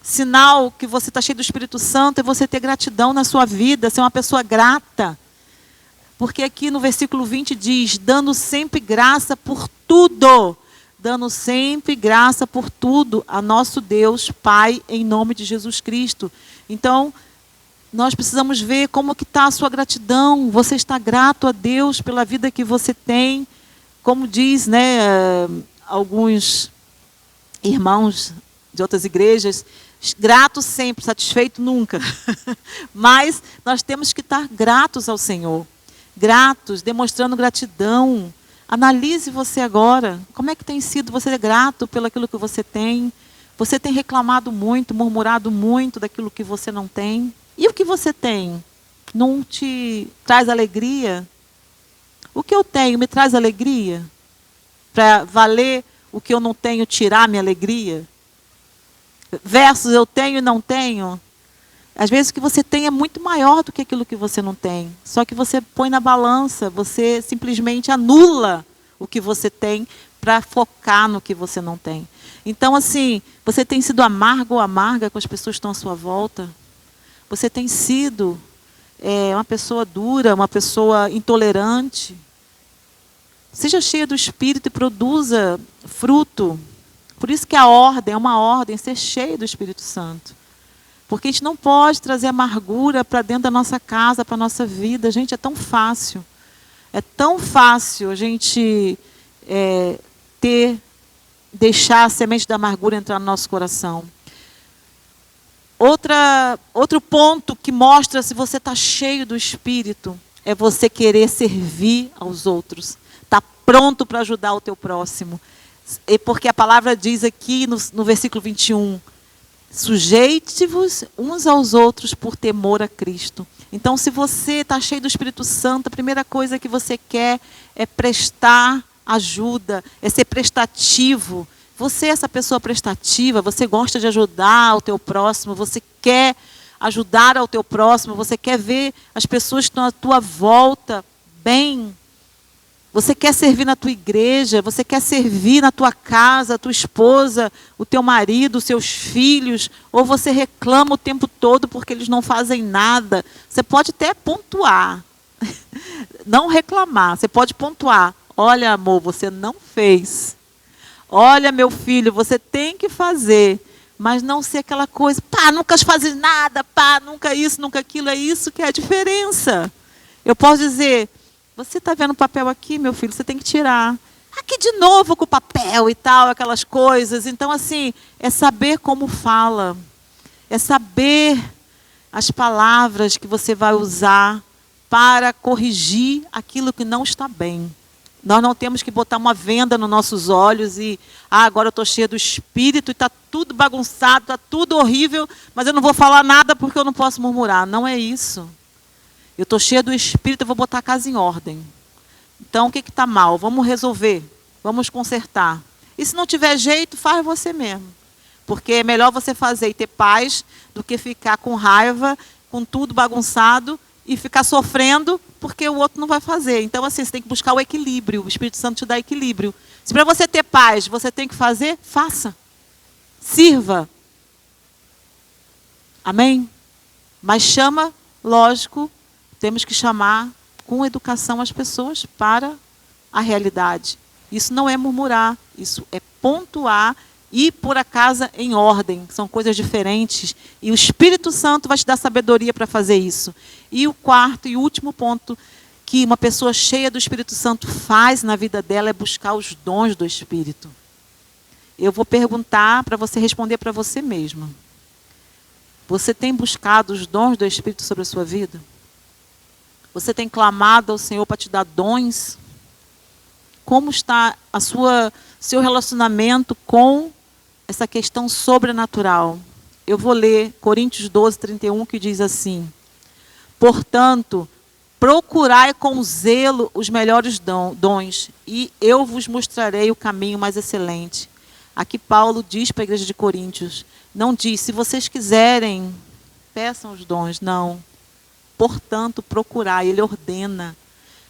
sinal que você está cheio do Espírito Santo é você ter gratidão na sua vida, ser uma pessoa grata. Porque aqui no versículo 20 diz, dando sempre graça por tudo. Dando sempre graça por tudo a nosso Deus, Pai, em nome de Jesus Cristo. Então, nós precisamos ver como que está a sua gratidão. Você está grato a Deus pela vida que você tem. Como diz, alguns irmãos de outras igrejas, grato sempre, satisfeito nunca. Mas nós temos que estar gratos ao Senhor. Gratos, demonstrando gratidão. Analise você agora. Como é que tem sido você grato pelo aquilo que você tem? Você tem reclamado muito, murmurado muito daquilo que você não tem? E o que você tem não te traz alegria? O que eu tenho me traz alegria? Para valer o que eu não tenho, tirar minha alegria? Versus eu tenho e não tenho. Às vezes o que você tem é muito maior do que aquilo que você não tem. Só que você põe na balança, você simplesmente anula o que você tem para focar no que você não tem. Então, assim, você tem sido amargo ou amarga com as pessoas que estão à sua volta? Você tem sido uma pessoa dura, uma pessoa intolerante? Seja cheia do Espírito e produza fruto. Por isso que a ordem é uma ordem, ser cheio do Espírito Santo. Porque a gente não pode trazer amargura para dentro da nossa casa, para a nossa vida. Gente, é tão fácil. É tão fácil a gente deixar a semente da amargura entrar no nosso coração. Outro ponto que mostra se você está cheio do Espírito é você querer servir aos outros. Está pronto para ajudar o teu próximo. Porque a palavra diz aqui no versículo 21, sujeite-vos uns aos outros por temor a Cristo. Então, se você está cheio do Espírito Santo, a primeira coisa que você quer é prestar ajuda, é ser prestativo. Você é essa pessoa prestativa, você gosta de ajudar o teu próximo, você quer ajudar ao teu próximo, você quer ver as pessoas que estão à tua volta bem. Você quer servir na tua igreja, você quer servir na tua casa, a tua esposa, o teu marido, os seus filhos, ou você reclama o tempo todo porque eles não fazem nada. Você pode até pontuar, não reclamar, você pode pontuar. Olha, amor, você não fez. Olha, meu filho, você tem que fazer, mas não ser aquela coisa, pá, nunca fazes nada, pá, nunca isso, nunca aquilo. É isso que é a diferença. Eu posso dizer, você está vendo o papel aqui, meu filho, você tem que tirar. Aqui de novo com o papel e tal, aquelas coisas. Então, assim, é saber como fala. É saber as palavras que você vai usar para corrigir aquilo que não está bem. Nós não temos que botar uma venda nos nossos olhos e, agora eu estou cheia do Espírito e está tudo bagunçado, está tudo horrível, mas eu não vou falar nada porque eu não posso murmurar. Não é isso. Eu estou cheia do Espírito, eu vou botar a casa em ordem. Então, o que está mal? Vamos resolver, vamos consertar. E se não tiver jeito, faz você mesmo. Porque é melhor você fazer e ter paz do que ficar com raiva, com tudo bagunçado e ficar sofrendo porque o outro não vai fazer. Então, assim, você tem que buscar o equilíbrio. O Espírito Santo te dá equilíbrio. Se para você ter paz, você tem que fazer, faça. Sirva. Amém? Mas chama, lógico, temos que chamar com educação as pessoas para a realidade. Isso não é murmurar, isso é pontuar e pôr a casa em ordem. São coisas diferentes. E o Espírito Santo vai te dar sabedoria para fazer isso. E o quarto e último ponto que uma pessoa cheia do Espírito Santo faz na vida dela é buscar os dons do Espírito. Eu vou perguntar para você responder para você mesma. Você tem buscado os dons do Espírito sobre a sua vida? Você tem clamado ao Senhor para te dar dons? Como está seu relacionamento com essa questão sobrenatural? Eu vou ler Coríntios 12, 31, que diz assim: portanto, procurai com zelo os melhores dons, e eu vos mostrarei o caminho mais excelente. Aqui Paulo diz para a igreja de Coríntios, não diz, se vocês quiserem, peçam os dons, não. Portanto, procurai, ele ordena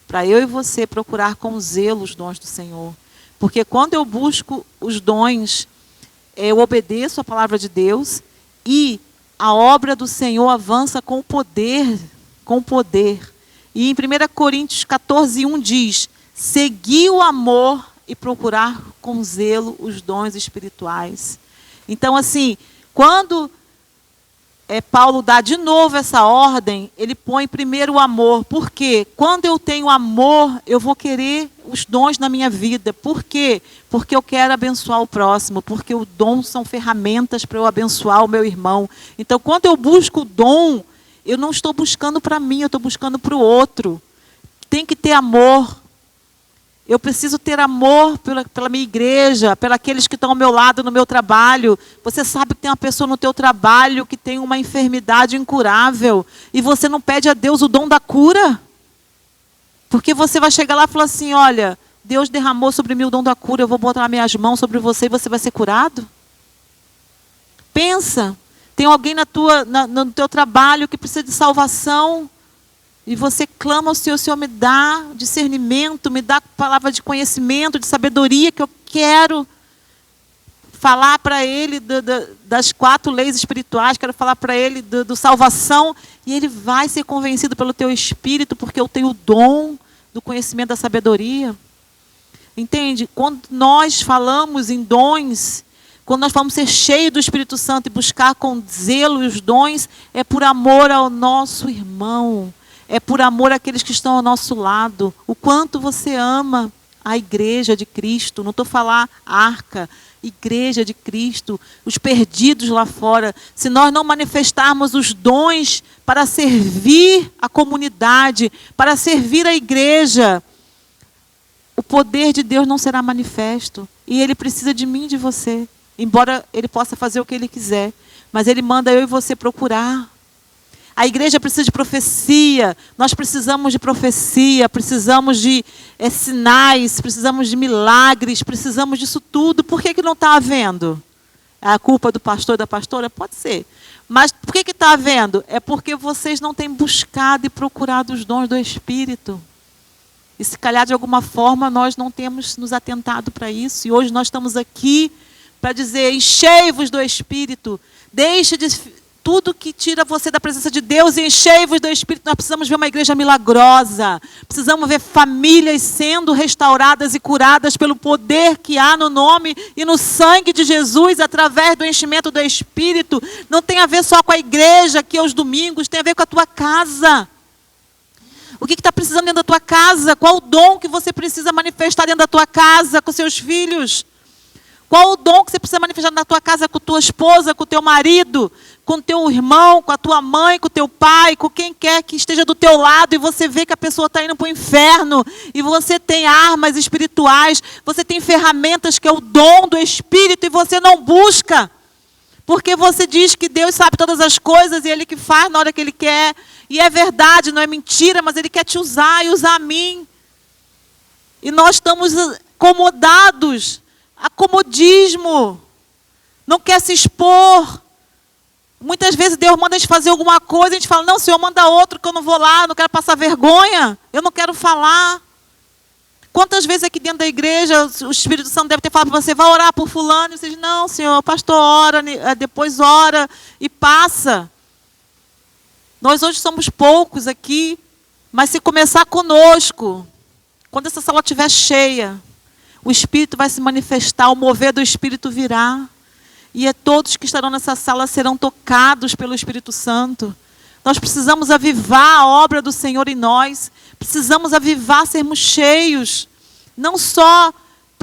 para eu e você procurar com zelo os dons do Senhor. Porque quando eu busco os dons, eu obedeço a palavra de Deus e a obra do Senhor avança com poder, com poder. E em 1 Coríntios 14, 1 diz, segui o amor e procurar com zelo os dons espirituais. Então, assim, quando Paulo dá de novo essa ordem, ele põe primeiro o amor. Por quê? Quando eu tenho amor, eu vou querer os dons na minha vida. Por quê? Porque eu quero abençoar o próximo. Porque o dom são ferramentas para eu abençoar o meu irmão. Então, quando eu busco o dom, eu não estou buscando para mim, eu estou buscando para o outro. Tem que ter amor. Eu preciso ter amor pela minha igreja, pelos aqueles que estão ao meu lado no meu trabalho. Você sabe que tem uma pessoa no teu trabalho que tem uma enfermidade incurável e você não pede a Deus o dom da cura? Porque você vai chegar lá e falar assim, olha, Deus derramou sobre mim o dom da cura, eu vou botar minhas mãos sobre você e você vai ser curado? Pensa, tem alguém no teu trabalho que precisa de salvação, e você clama ao Senhor, Senhor, me dá discernimento, me dá palavra de conhecimento, de sabedoria, que eu quero falar para ele das 4 leis espirituais, quero falar para ele do salvação, e ele vai ser convencido pelo teu espírito, porque eu tenho o dom do conhecimento da sabedoria. Entende? Quando nós falamos em dons, quando nós vamos ser cheios do Espírito Santo e buscar com zelo os dons, é por amor ao nosso irmão. É por amor àqueles que estão ao nosso lado. O quanto você ama a igreja de Cristo. Não estou falando arca, igreja de Cristo. Os perdidos lá fora. Se nós não manifestarmos os dons para servir a comunidade, para servir a igreja, o poder de Deus não será manifesto. E Ele precisa de mim e de você. Embora Ele possa fazer o que Ele quiser. Mas Ele manda eu e você procurar. A igreja precisa de profecia, nós precisamos de profecia, precisamos de sinais, precisamos de milagres, precisamos disso tudo. Por que não está havendo? É a culpa do pastor e da pastora? Pode ser. Mas por que está havendo? É porque vocês não têm buscado e procurado os dons do Espírito. E se calhar de alguma forma nós não temos nos atentado para isso. E hoje nós estamos aqui para dizer, enchei-vos do Espírito, deixe de tudo que tira você da presença de Deus e enchei-vos do Espírito. Nós precisamos ver uma igreja milagrosa. Precisamos ver famílias sendo restauradas e curadas pelo poder que há no nome e no sangue de Jesus, através do enchimento do Espírito. Não tem a ver só com a igreja aqui aos domingos, tem a ver com a tua casa. O que está precisando dentro da tua casa? Qual o dom que você precisa manifestar dentro da tua casa com seus filhos? Qual o dom que você precisa manifestar na tua casa com tua esposa, com o teu marido, com o teu irmão, com a tua mãe, com o teu pai, com quem quer que esteja do teu lado, e você vê que a pessoa está indo para o inferno, e você tem armas espirituais, você tem ferramentas que é o dom do Espírito, e você não busca, porque você diz que Deus sabe todas as coisas, e Ele que faz na hora que Ele quer, e é verdade, não é mentira, mas Ele quer te usar e usar a mim. E nós estamos acomodados, acomodismo, não quer se expor. Muitas vezes Deus manda a gente fazer alguma coisa, a gente fala, não, Senhor, manda outro que eu não vou lá, não quero passar vergonha, eu não quero falar. Quantas vezes aqui dentro da igreja o Espírito Santo deve ter falado para você, vai orar por fulano, e você diz, não, Senhor, o pastor ora, depois ora e passa. Nós hoje somos poucos aqui, mas se começar conosco, quando essa sala estiver cheia, o Espírito vai se manifestar, o mover do Espírito virá. E todos que estarão nessa sala serão tocados pelo Espírito Santo. Nós precisamos avivar a obra do Senhor em nós. Precisamos avivar, sermos cheios. Não só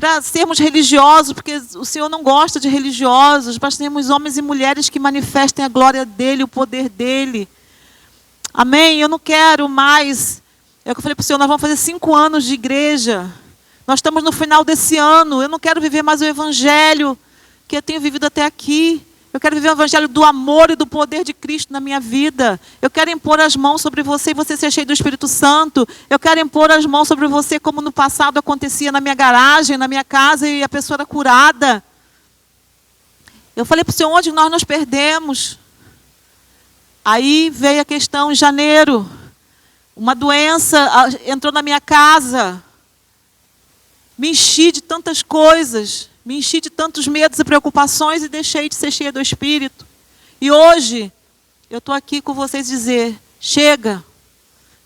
para sermos religiosos, porque o Senhor não gosta de religiosos, mas sermos homens e mulheres que manifestem a glória dEle, o poder dEle. Amém? Eu não quero mais. É o que eu falei para o Senhor, nós vamos fazer 5 anos de igreja. Nós estamos no final desse ano. Eu não quero viver mais o evangelho que eu tenho vivido até aqui. Eu quero viver o evangelho do amor e do poder de Cristo na minha vida. Eu quero impor as mãos sobre você e você ser cheio do Espírito Santo. Eu quero impor as mãos sobre você como no passado acontecia na minha garagem, na minha casa, e a pessoa era curada. Eu falei para o Senhor, onde nós nos perdemos? Aí veio a questão em janeiro. Uma doença entrou na minha casa. Me enchi de tantas coisas. Me enchi de tantos medos e preocupações e deixei de ser cheia do Espírito. E hoje, eu estou aqui com vocês dizer, chega.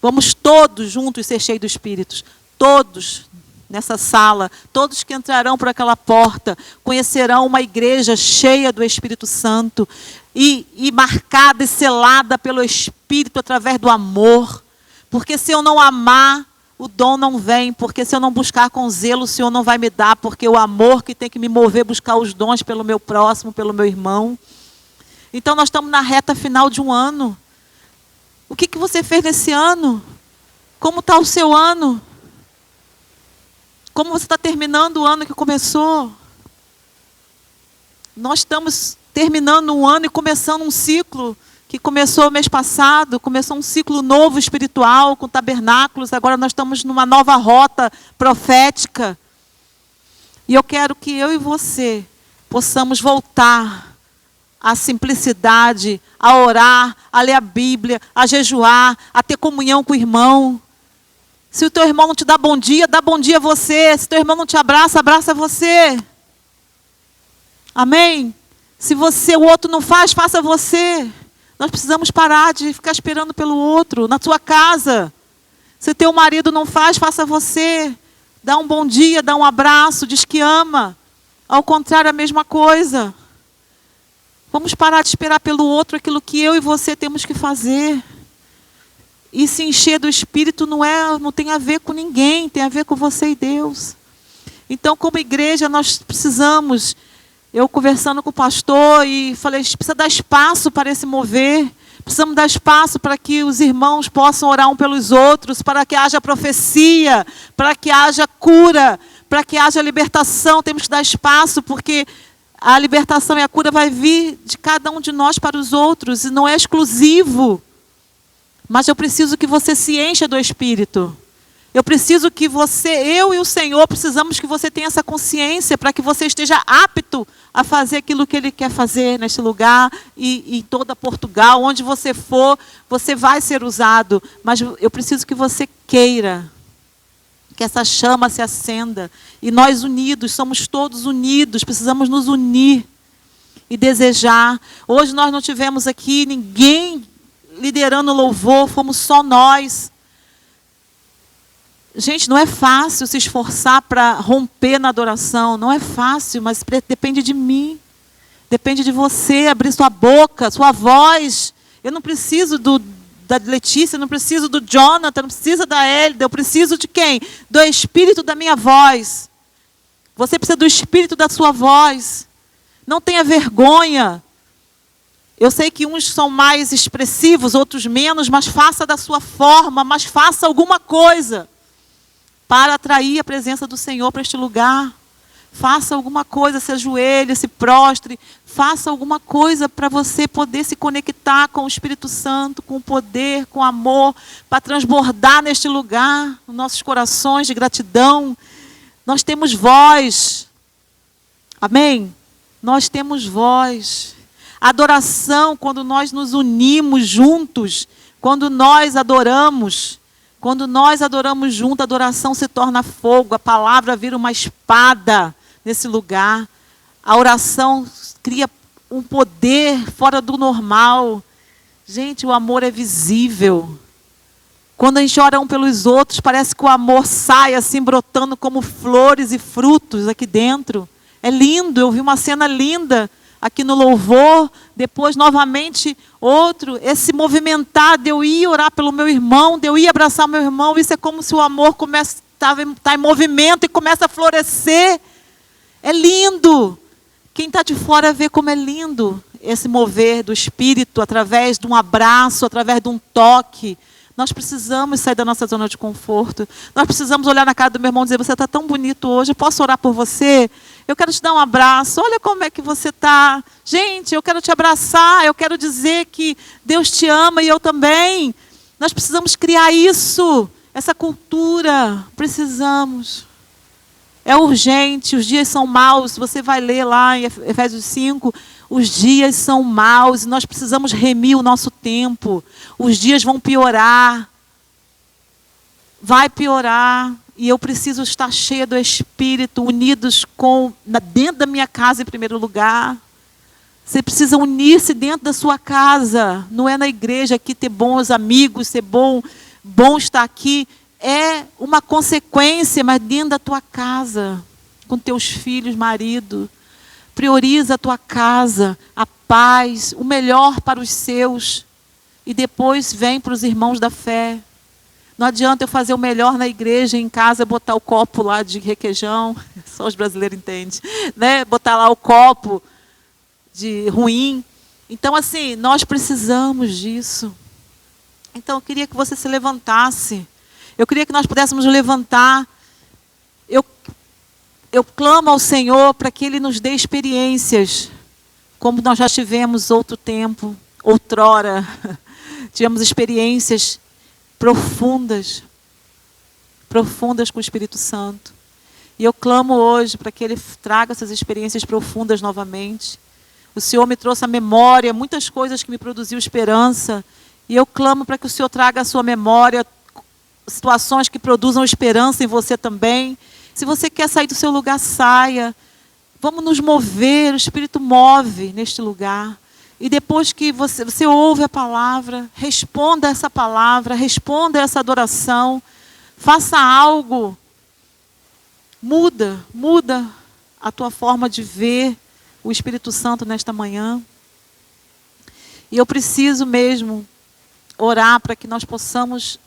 Vamos todos juntos ser cheios do Espírito. Todos nessa sala, todos que entrarão por aquela porta, conhecerão uma igreja cheia do Espírito Santo e marcada e selada pelo Espírito através do amor. Porque se eu não amar, o dom não vem, porque se eu não buscar com zelo, o Senhor não vai me dar, porque o amor que tem que me mover a buscar os dons pelo meu próximo, pelo meu irmão. Então nós estamos na reta final de um ano. O que você fez nesse ano? Como está o seu ano? Como você está terminando o ano que começou? Nós estamos terminando um ano e começando um ciclo que começou mês passado, começou um ciclo novo espiritual com tabernáculos, agora nós estamos numa nova rota profética. E eu quero que eu e você possamos voltar à simplicidade, a orar, a ler a Bíblia, a jejuar, a ter comunhão com o irmão. Se o teu irmão não te dá bom dia, dá bom dia a você. Se o teu irmão não te abraça, abraça você. Amém? Se o outro não faz, faça você. Nós precisamos parar de ficar esperando pelo outro, na sua casa. Se teu marido não faz, faça você. Dá um bom dia, dá um abraço, diz que ama. Ao contrário, a mesma coisa. Vamos parar de esperar pelo outro aquilo que eu e você temos que fazer. E se encher do Espírito não tem a ver com ninguém, tem a ver com você e Deus. Então, como igreja, nós precisamos... Eu conversando com o pastor e falei, a gente precisa dar espaço para esse mover. Precisamos dar espaço para que os irmãos possam orar um pelos outros, para que haja profecia, para que haja cura, para que haja libertação. Temos que dar espaço, porque a libertação e a cura vai vir de cada um de nós para os outros, e não é exclusivo. Mas eu preciso que você se encha do Espírito. Eu preciso que eu e o Senhor, precisamos que você tenha essa consciência para que você esteja apto a fazer aquilo que Ele quer fazer neste lugar e em toda Portugal. Onde você for, você vai ser usado. Mas eu preciso que você queira que essa chama se acenda. E nós unidos, somos todos unidos, precisamos nos unir e desejar. Hoje nós não tivemos aqui ninguém liderando o louvor, fomos só nós. Gente, não é fácil se esforçar para romper na adoração. Não é fácil, mas depende de mim. Depende de você abrir sua boca, sua voz. Eu não preciso da Letícia, não preciso do Jonathan, não precisa da Hélida. Eu preciso de quem? Do Espírito da minha voz. Você precisa do Espírito da sua voz. Não tenha vergonha. Eu sei que uns são mais expressivos, outros menos, mas faça da sua forma, mas faça alguma coisa para atrair a presença do Senhor para este lugar. Faça alguma coisa, se ajoelhe, se prostre. Faça alguma coisa para você poder se conectar com o Espírito Santo, com o poder, com o amor, para transbordar neste lugar, nos nossos corações de gratidão. Nós temos voz. Amém? Nós temos voz. Adoração, quando nós nos unimos juntos, quando nós adoramos junto, a adoração se torna fogo, a palavra vira uma espada nesse lugar. A oração cria um poder fora do normal. Gente, o amor é visível. Quando a gente ora um pelos outros, parece que o amor sai assim, brotando como flores e frutos aqui dentro. É lindo, eu vi uma cena linda aqui no louvor, depois novamente outro, esse movimentar de eu ir orar pelo meu irmão, de eu ir abraçar meu irmão, isso é como se o amor está em movimento e começa a florescer. É lindo. Quem está de fora vê como é lindo esse mover do Espírito, através de um abraço, através de um toque. Nós precisamos sair da nossa zona de conforto. Nós precisamos olhar na cara do meu irmão e dizer, você está tão bonito hoje, eu posso orar por você? Eu quero te dar um abraço, olha como é que você está. Gente, eu quero te abraçar, eu quero dizer que Deus te ama e eu também. Nós precisamos criar isso, essa cultura, precisamos. É urgente, os dias são maus. Você vai ler lá em Efésios 5, os dias são maus e nós precisamos remir o nosso tempo. Os dias vão piorar. Vai piorar. E eu preciso estar cheia do Espírito, unidos dentro da minha casa em primeiro lugar. Você precisa unir-se dentro da sua casa. Não é na igreja aqui ter bons amigos, ser bom estar aqui. É uma consequência, mas dentro da tua casa, com teus filhos, marido. Prioriza a tua casa, a paz, o melhor para os seus. E depois vem para os irmãos da fé. Não adianta eu fazer o melhor na igreja, em casa, botar o copo lá de requeijão. Só os brasileiros entendem. Né? Botar lá o copo de ruim. Então, assim, nós precisamos disso. Então, eu queria que você se levantasse. Eu queria que nós pudéssemos levantar. Eu clamo ao Senhor para que Ele nos dê experiências, como nós já tivemos outro tempo, outrora. Tivemos experiências profundas com o Espírito Santo. E eu clamo hoje para que Ele traga essas experiências profundas novamente. O Senhor me trouxe à memória muitas coisas que me produziam esperança. E eu clamo para que o Senhor traga à sua memória situações que produzam esperança em você também. Se você quer sair do seu lugar, saia. Vamos nos mover, o Espírito move neste lugar. E depois que você ouve a palavra, responda a essa palavra, responda a essa adoração. Faça algo. Muda a tua forma de ver o Espírito Santo nesta manhã. E eu preciso mesmo orar para que nós possamos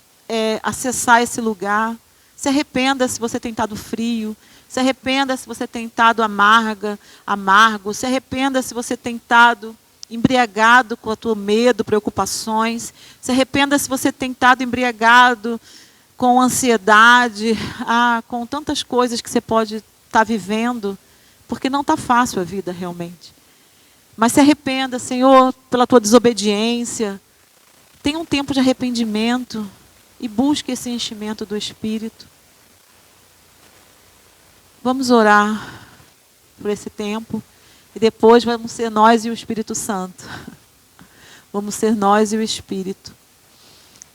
acessar esse lugar. Se arrependa se você tem estado frio. Se arrependa se você tem estado amargo. Se arrependa se você tem estado embriagado com o teu medo, preocupações. Se arrependa se você tem estado embriagado com ansiedade, com tantas coisas que você pode estar vivendo, porque não está fácil a vida realmente. Mas se arrependa, Senhor, pela tua desobediência. Tenha um tempo de arrependimento e busque esse enchimento do Espírito. Vamos orar por esse tempo e depois vamos ser nós e o Espírito Santo. Vamos ser nós e o Espírito.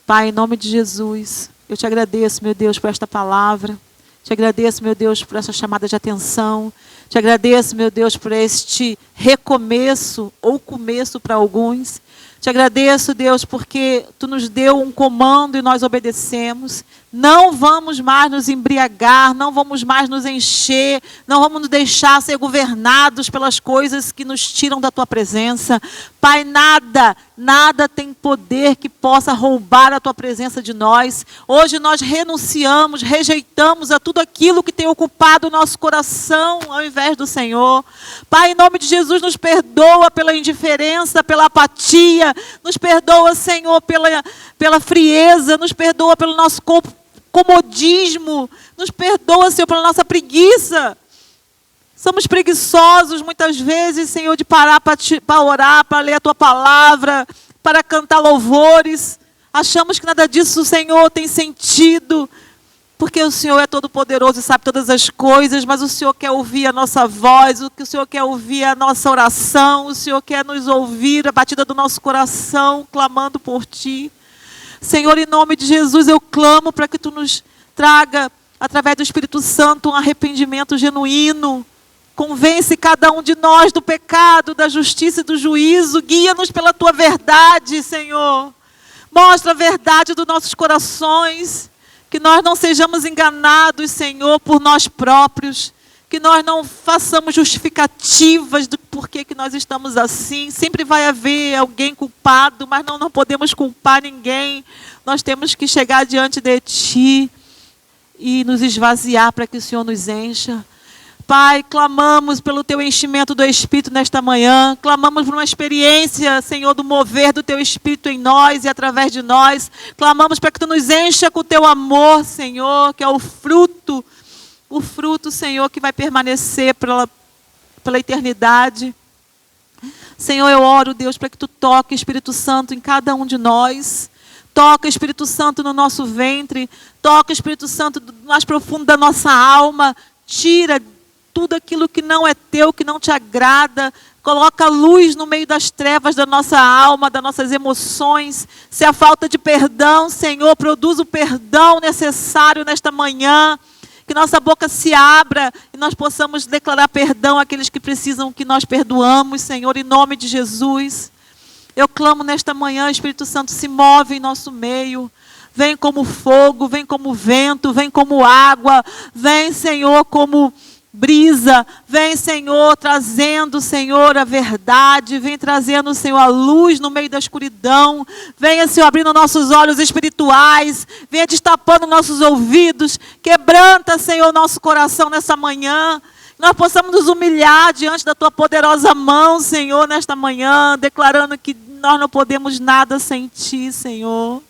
Pai, em nome de Jesus, eu te agradeço, meu Deus, por esta palavra. Te agradeço, meu Deus, por essa chamada de atenção. Te agradeço, meu Deus, por este recomeço ou começo para alguns. Te agradeço, Deus, porque Tu nos deu um comando e nós obedecemos. Não vamos mais nos embriagar, não vamos mais nos encher, não vamos nos deixar ser governados pelas coisas que nos tiram da Tua presença. Pai, nada tem poder que possa roubar a Tua presença de nós. Hoje nós renunciamos, rejeitamos a tudo aquilo que tem ocupado o nosso coração ao invés do Senhor. Pai, em nome de Jesus, nos perdoa pela indiferença, pela apatia, nos perdoa, Senhor, pela frieza, nos perdoa pelo nosso comodismo, nos perdoa, Senhor, pela nossa preguiça. Somos preguiçosos muitas vezes, Senhor, de parar para orar, para ler a Tua palavra, para cantar louvores. Achamos que nada disso, Senhor, tem sentido, porque o Senhor é todo poderoso e sabe todas as coisas, mas o Senhor quer ouvir a nossa voz, o Senhor quer ouvir a nossa oração, o Senhor quer nos ouvir, a batida do nosso coração, clamando por Ti. Senhor, em nome de Jesus, eu clamo para que Tu nos traga, através do Espírito Santo, um arrependimento genuíno. Convence cada um de nós do pecado, da justiça e do juízo. Guia-nos pela Tua verdade, Senhor. Mostra a verdade dos nossos corações. Que nós não sejamos enganados, Senhor, por nós próprios. Que nós não façamos justificativas do porquê que nós estamos assim. Sempre vai haver alguém culpado, mas não podemos culpar ninguém. Nós temos que chegar diante de Ti e nos esvaziar para que o Senhor nos encha. Pai, clamamos pelo Teu enchimento do Espírito nesta manhã. Clamamos por uma experiência, Senhor, do mover do Teu Espírito em nós e através de nós. Clamamos para que Tu nos encha com o Teu amor, Senhor, que é o fruto, Senhor, que vai permanecer pela eternidade. Senhor, eu oro, Deus, para que Tu toque, Espírito Santo, em cada um de nós. Toca, Espírito Santo, no nosso ventre. Toca, Espírito Santo, do mais profundo da nossa alma. Tira tudo aquilo que não é Teu, que não Te agrada. Coloca luz no meio das trevas da nossa alma, das nossas emoções. Se há falta de perdão, Senhor, produz o perdão necessário nesta manhã. Que nossa boca se abra e nós possamos declarar perdão àqueles que precisam que nós perdoamos, Senhor, em nome de Jesus. Eu clamo nesta manhã, Espírito Santo, se move em nosso meio. Vem como fogo, vem como vento, vem como água. Vem, Senhor, como brisa. Vem, Senhor, trazendo, Senhor, a verdade. Vem trazendo, Senhor, a luz no meio da escuridão. Venha, Senhor, abrindo nossos olhos espirituais. Venha destapando nossos ouvidos. Quebranta, Senhor, nosso coração nessa manhã. Nós possamos nos humilhar diante da Tua poderosa mão, Senhor, nesta manhã, declarando que nós não podemos nada sem Ti, Senhor.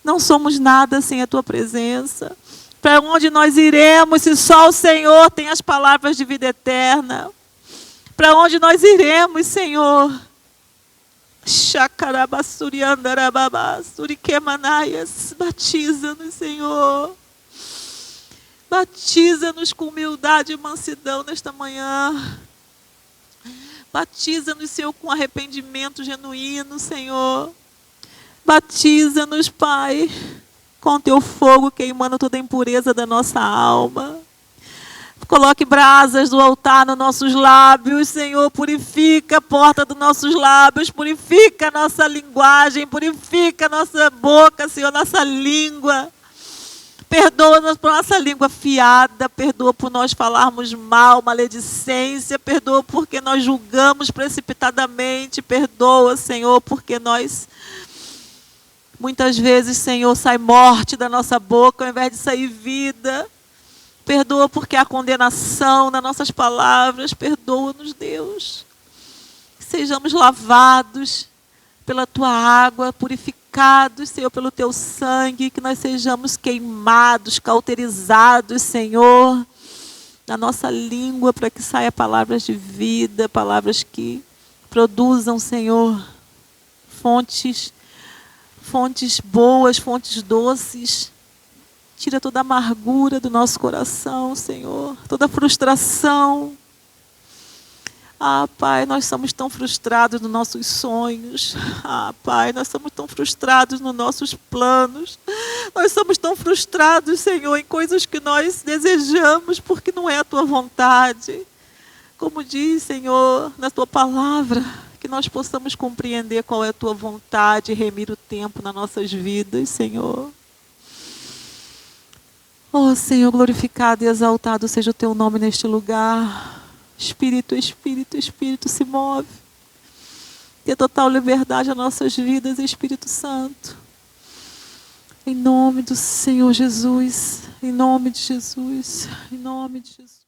Não somos nada sem a Tua presença. Para onde nós iremos se só o Senhor tem as palavras de vida eterna? Para onde nós iremos, Senhor? Batiza-nos, Senhor. Batiza-nos com humildade e mansidão nesta manhã. Batiza-nos, Senhor, com arrependimento genuíno, Senhor. Batiza-nos, Pai, com Teu fogo queimando toda a impureza da nossa alma. Coloque brasas do altar nos nossos lábios, Senhor. Purifica a porta dos nossos lábios. Purifica a nossa linguagem. Purifica a nossa boca, Senhor, nossa língua. Perdoa-nos por nossa língua afiada, perdoa por nós falarmos mal, maledicência, perdoa porque nós julgamos precipitadamente, perdoa, Senhor, porque nós, muitas vezes, Senhor, sai morte da nossa boca ao invés de sair vida. Perdoa porque há condenação nas nossas palavras, perdoa-nos, Deus. Que sejamos lavados pela Tua água, purificados, Senhor, pelo Teu sangue, que nós sejamos queimados, cauterizados, Senhor, na nossa língua, para que saia palavras de vida, palavras que produzam, Senhor, fontes boas, fontes doces. Tira toda a amargura do nosso coração, Senhor, toda a frustração. Ah, Pai, nós somos tão frustrados nos nossos sonhos. Ah, Pai, nós somos tão frustrados nos nossos planos. Nós somos tão frustrados, Senhor, em coisas que nós desejamos porque não é a Tua vontade. Como diz, Senhor, na Tua palavra, que nós possamos compreender qual é a Tua vontade e remir o tempo nas nossas vidas, Senhor. Oh, Senhor, glorificado e exaltado seja o Teu nome neste lugar. Espírito, Espírito, Espírito, se move. Dê total liberdade às nossas vidas, Espírito Santo. Em nome do Senhor Jesus. Em nome de Jesus. Em nome de Jesus.